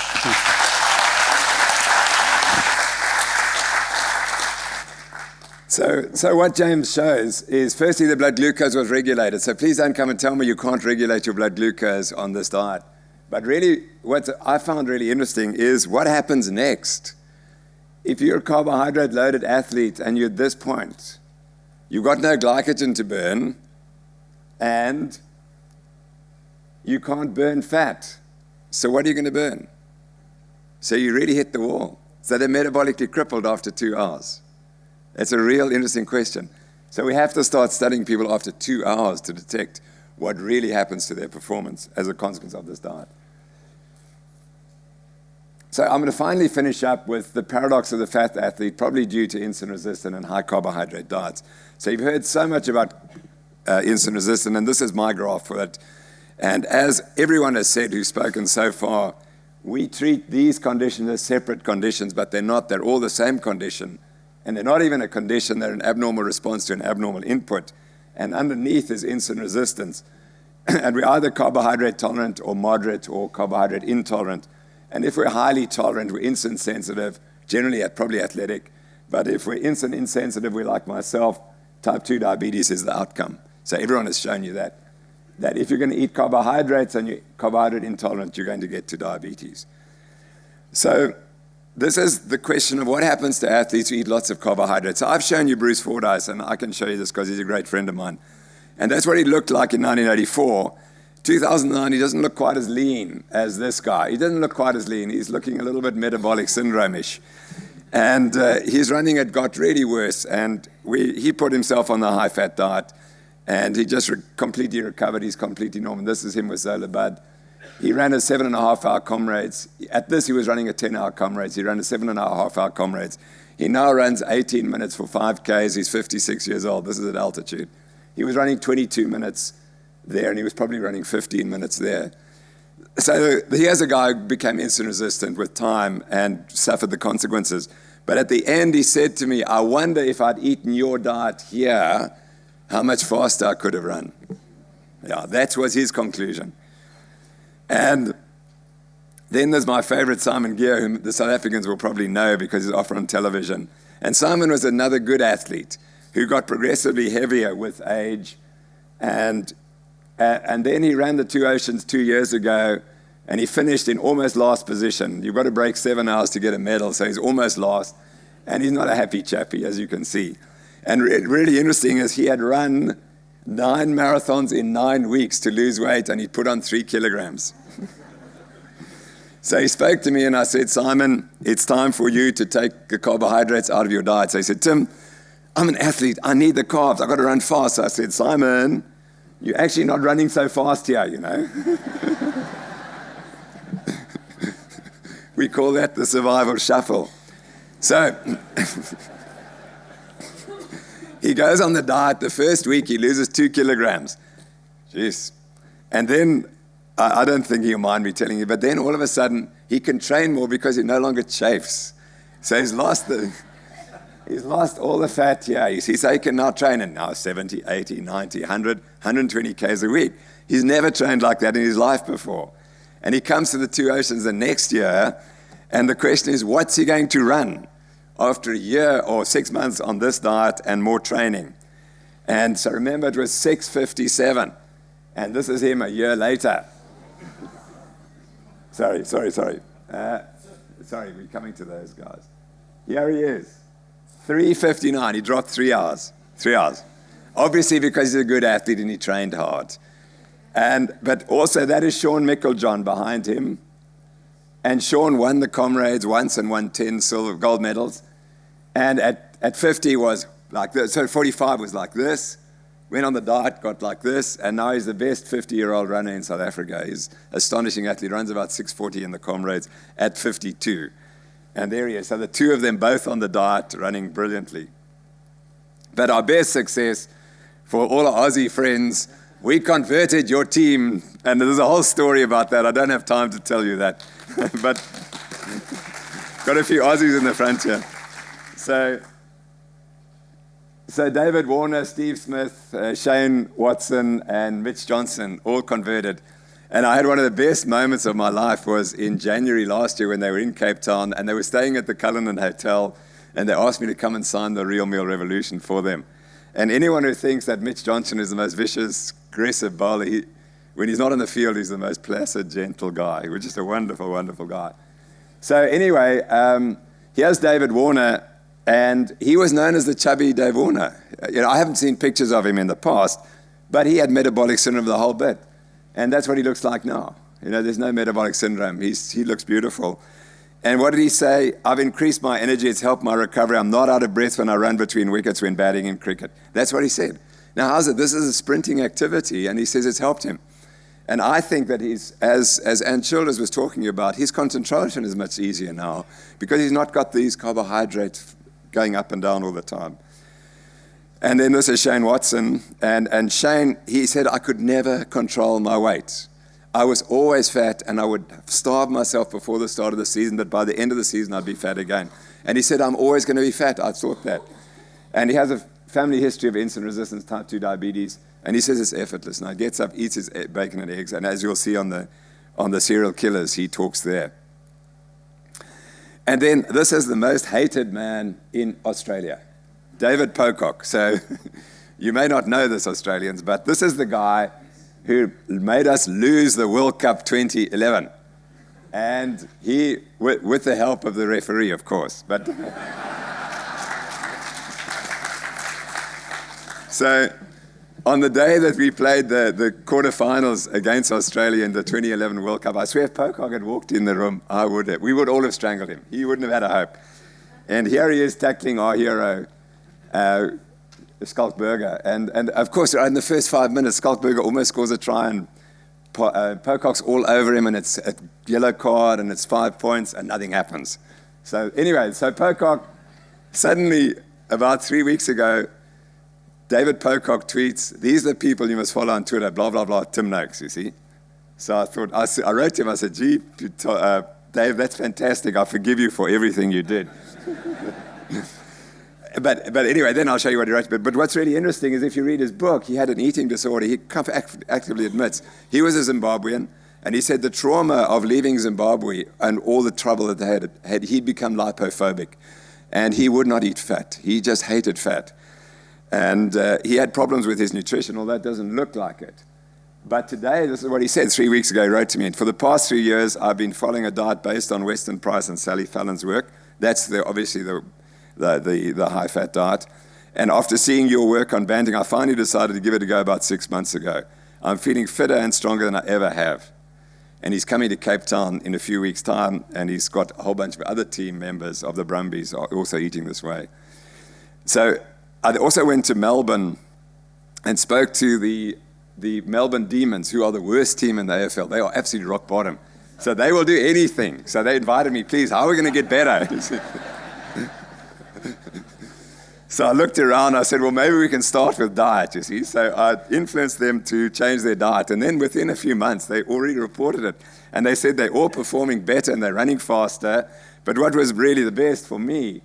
So what James shows is, firstly, the blood glucose was regulated. So please don't come and tell me you can't regulate your blood glucose on this diet. But really, what I found really interesting is what happens next. If you're a carbohydrate-loaded athlete and you're at this point, you've got no glycogen to burn, and you can't burn fat. So what are you going to burn? So you really hit the wall. So they're metabolically crippled after 2 hours. That's a real interesting question. So we have to start studying people after 2 hours to detect what really happens to their performance as a consequence of this diet. So I'm going to finally finish up with the paradox of the fat athlete, probably due to insulin-resistant and high carbohydrate diets. So you've heard so much about insulin-resistant, and this is my graph for it. And as everyone has said who's spoken so far, we treat these conditions as separate conditions, but they're not. They're all the same condition. And they're not even a condition. They're an abnormal response to an abnormal input. And underneath is insulin resistance. And we're either carbohydrate tolerant or moderate or carbohydrate intolerant. And if we're highly tolerant, we're insulin sensitive, generally probably athletic. But if we're insulin insensitive, we're like myself, type 2 diabetes is the outcome. So everyone has shown you that if you're going to eat carbohydrates and you're carbohydrate intolerant, you're going to get to diabetes. So this is the question of what happens to athletes who eat lots of carbohydrates. So I've shown you Bruce Fordyce, and I can show you this because he's a great friend of mine. And that's what he looked like in 1984. 2009, he doesn't look quite as lean as this guy. He doesn't look quite as lean. He's looking a little bit metabolic syndrome-ish. And his running had got really worse, and he put himself on the high-fat diet, and he just completely recovered. He's completely normal. This is him with Zola Bud. He ran a 7.5-hour comrades. At this, he was running a 10-hour comrades. He ran a 7.5-hour comrades. He now runs 18 minutes for 5Ks. He's 56 years old. This is at altitude. He was running 22 minutes there, and he was probably running 15 minutes there. So here's a guy who became insulin resistant with time and suffered the consequences. But at the end, he said to me, I wonder if I'd eaten your diet here, how much faster I could have run. Yeah, that was his conclusion. And then there's my favorite Simon Gear, whom the South Africans will probably know because he's often on television. And Simon was another good athlete who got progressively heavier with age. And then he ran the Two Oceans 2 years ago, and he finished in almost last position. You've got to break 7 hours to get a medal, so he's almost last. And he's not a happy chappy, as you can see. And really interesting is he had run 9 marathons in 9 weeks to lose weight, and he put on 3 kilograms. So he spoke to me, and I said, Simon, it's time for you to take the carbohydrates out of your diet. So he said, Tim, I'm an athlete. I need the carbs. I've got to run fast. So I said, Simon, you're actually not running so fast here, you know. We call that the survival shuffle. So he goes on the diet. The first week, he loses 2 kilograms. Jeez. And then, I don't think he'll mind me telling you, but then all of a sudden, he can train more because he no longer chafes. So he's lost all the fat here. He says he can now train in now 70, 80, 90, 100, 120 Ks a week. He's never trained like that in his life before. And he comes to the Two Oceans the next year, and the question is, what's he going to run after a year or 6 months on this diet and more training? And so remember, it was 6:57, and this is him a year later. Sorry, we're coming to those guys. Here he is, 3:59. He dropped 3 hours. 3 hours. Obviously because he's a good athlete and he trained hard. But also that is Sean Mickeljohn behind him. And Sean won the comrades once and won 10 gold medals. And at 50 was like this. So 45 was like this. Went on the diet, got like this, and now he's the best 50-year-old runner in South Africa. He's an astonishing athlete, runs about 6:40 in the comrades at 52. And there he is. So the two of them both on the diet, running brilliantly. But our best success for all our Aussie friends, we converted your team, and there's a whole story about that. I don't have time to tell you that. But got a few Aussies in the front here. So David Warner, Steve Smith, Shane Watson, and Mitch Johnson all converted. And I had one of the best moments of my life was in January last year when they were in Cape Town, and they were staying at the Cullinan Hotel, and they asked me to come and sign the Real Meal Revolution for them. And anyone who thinks that Mitch Johnson is the most vicious, aggressive bowler, when he's not on the field, he's the most placid, gentle guy. He was just a wonderful, wonderful guy. So anyway, here's David Warner. And he was known as the chubby Dave Warner. You know, I haven't seen pictures of him in the past, but he had metabolic syndrome the whole bit. And that's what he looks like now. You know, there's no metabolic syndrome. He looks beautiful. And what did he say? I've increased my energy. It's helped my recovery. I'm not out of breath when I run between wickets when batting in cricket. That's what he said. Now, how's it? This is a sprinting activity, and he says it's helped him. And I think that as Ann Childers was talking about, his concentration is much easier now because he's not got these carbohydrates going up and down all the time. And then this is Shane Watson. And Shane, he said, I could never control my weight. I was always fat, and I would starve myself before the start of the season, but by the end of the season, I'd be fat again. And he said, I'm always going to be fat. I thought that. And he has a family history of insulin resistance, type 2 diabetes, and he says it's effortless. Now, he gets up, eats his bacon and eggs, and as you'll see on the serial killers, he talks there. And then this is the most hated man in Australia, David Pocock. So you may not know this, Australians, but this is the guy who made us lose the World Cup 2011. And he, with the help of the referee, of course. But on the day that we played the quarterfinals against Australia in the 2011 World Cup, I swear if Pocock had walked in the room, we would all have strangled him. He wouldn't have had a hope. And here he is tackling our hero, Skalkberger. And of course, in the first 5 minutes, Skalkberger almost scores a try, and Pocock's all over him, and it's a yellow card, and it's 5 points, and nothing happens. So anyway, Pocock, suddenly, about 3 weeks ago, David Pocock tweets, "These are the people you must follow on Twitter, blah, blah, blah, Tim Noakes," you see. So I wrote to him, I said, "Gee, Dave, that's fantastic. I forgive you for everything you did." But anyway, then I'll show you what he wrote. But what's really interesting is if you read his book, he had an eating disorder. He actively admits he was a Zimbabwean, and he said the trauma of leaving Zimbabwe and all the trouble that they had he'd become lipophobic, and he would not eat fat. He just hated fat. And he had problems with his nutrition, although it doesn't look like it. But today, this is what he said 3 weeks ago. He wrote to me, "For the past 3 years, I've been following a diet based on Weston Price and Sally Fallon's work." That's obviously the high-fat diet. "And after seeing your work on banding, I finally decided to give it a go about 6 months ago. I'm feeling fitter and stronger than I ever have." And he's coming to Cape Town in a few weeks' time, and he's got a whole bunch of other team members of the Brumbies are also eating this way. So I also went to Melbourne and spoke to the Melbourne Demons, who are the worst team in the AFL. They are absolutely rock bottom. So they will do anything. So they invited me, "Please, how are we going to get better?" So I looked around, I said, "Well, maybe we can start with diet," you see. So I influenced them to change their diet. And then within a few months, they already reported it. And they said they're all performing better and they're running faster. But what was really the best for me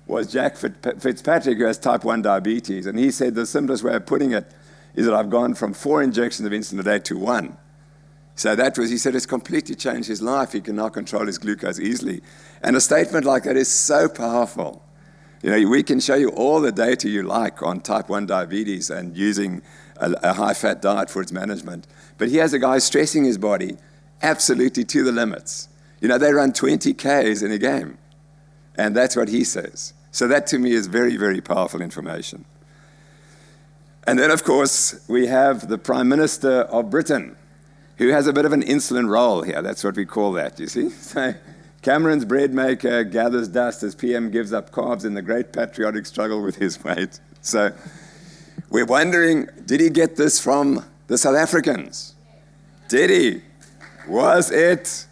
was Jack Fitzpatrick, who has type 1 diabetes. And he said the simplest way of putting it is that I've gone from 4 injections of insulin a day to 1. So he said it's completely changed his life. He can now control his glucose easily. And a statement like that is so powerful. You know, we can show you all the data you like on type 1 diabetes and using a high-fat diet for its management. But he has a guy stressing his body absolutely to the limits. You know, they run 20 Ks in a game. And that's what he says. So that, to me, is very, very powerful information. And then, of course, we have the Prime Minister of Britain, who has a bit of an insulin roll here. That's what we call that, you see. So Cameron's bread maker gathers dust as PM gives up carbs in the great patriotic struggle with his weight. So we're wondering, did he get this from the South Africans? Did he? Was it?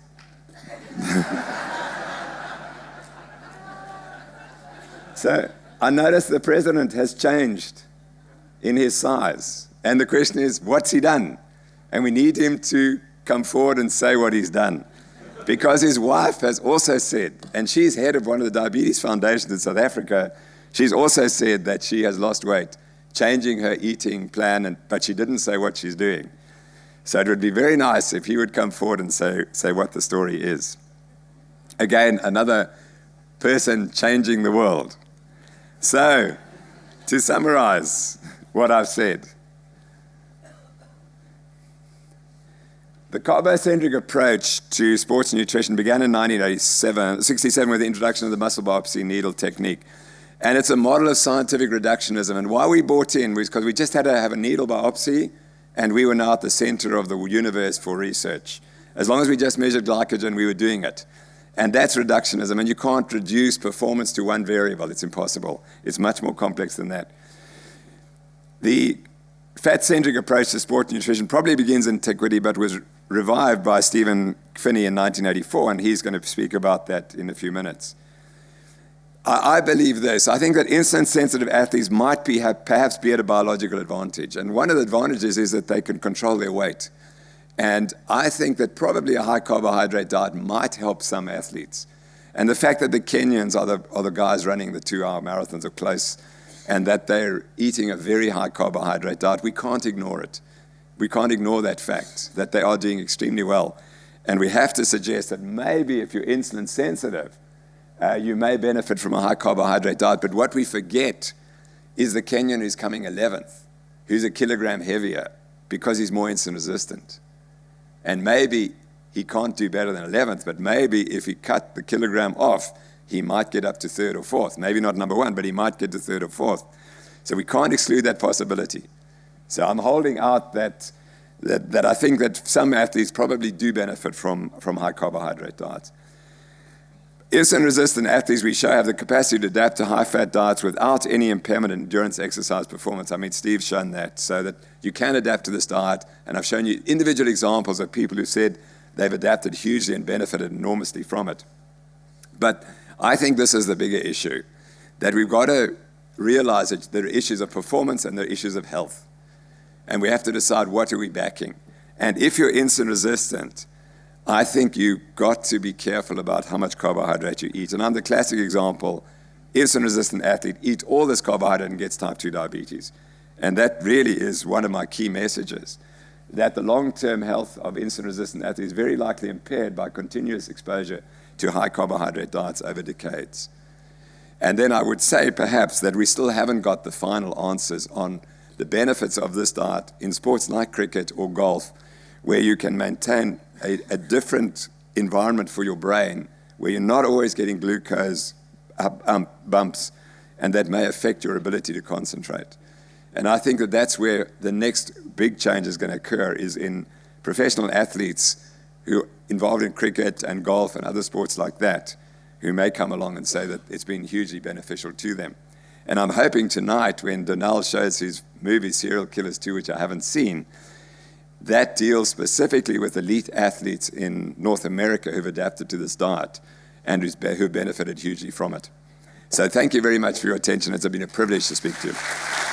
So I noticed the president has changed in his size. And the question is, what's he done? And we need him to come forward and say what he's done. Because his wife has also said, and she's head of one of the diabetes foundations in South Africa, she's also said that she has lost weight, changing her eating plan, but she didn't say what she's doing. So it would be very nice if he would come forward and say what the story is. Again, another person changing the world. So, to summarize what I've said, the carbocentric approach to sports nutrition began in 1967 with the introduction of the muscle biopsy needle technique. And it's a model of scientific reductionism. And why we bought in was because we just had to have a needle biopsy, and we were now at the center of the universe for research. As long as we just measured glycogen, we were doing it. And that's reductionism, and you can't reduce performance to one variable. It's impossible. It's much more complex than that. The fat-centric approach to sport nutrition probably begins in antiquity, but was revived by Stephen Finney in 1984, and he's going to speak about that in a few minutes. I believe this. I think that insulin-sensitive athletes might perhaps be at a biological advantage, and one of the advantages is that they can control their weight. And I think that probably a high-carbohydrate diet might help some athletes. And the fact that the Kenyans are the guys running the 2-hour marathons are close, and that they're eating a very high-carbohydrate diet, we can't ignore it. We can't ignore that fact, that they are doing extremely well. And we have to suggest that maybe if you're insulin-sensitive, you may benefit from a high-carbohydrate diet. But what we forget is the Kenyan who's coming 11th, who's a kilogram heavier because he's more insulin-resistant. And maybe he can't do better than 11th, but maybe if he cut the kilogram off, he might get up to 3rd or 4th. Maybe not number 1, but he might get to 3rd or 4th. So we can't exclude that possibility. So I'm holding out that I think that some athletes probably do benefit from high carbohydrate diets. Insulin-resistant athletes, we show, have the capacity to adapt to high-fat diets without any impairment in endurance exercise performance. I mean, Steve's shown that, so that you can adapt to this diet, and I've shown you individual examples of people who said they've adapted hugely and benefited enormously from it. But I think this is the bigger issue, that we've got to realize that there are issues of performance and there are issues of health. And we have to decide, what are we backing? And if you're insulin resistant, I think you've got to be careful about how much carbohydrate you eat. And I'm the classic example. Insulin-resistant athlete eat all this carbohydrate and gets type 2 diabetes. And that really is one of my key messages, that the long-term health of insulin-resistant athletes is very likely impaired by continuous exposure to high carbohydrate diets over decades. And then I would say perhaps that we still haven't got the final answers on the benefits of this diet in sports like cricket or golf, where you can maintain a different environment for your brain, where you're not always getting glucose bumps, and that may affect your ability to concentrate. And I think that that's where the next big change is going to occur, is in professional athletes who are involved in cricket and golf and other sports like that, who may come along and say that it's been hugely beneficial to them. And I'm hoping tonight, when Donald shows his movie Serial Killers 2, which I haven't seen, that deals specifically with elite athletes in North America who've adapted to this diet and who've benefited hugely from it. So thank you very much for your attention. It's been a privilege to speak to you.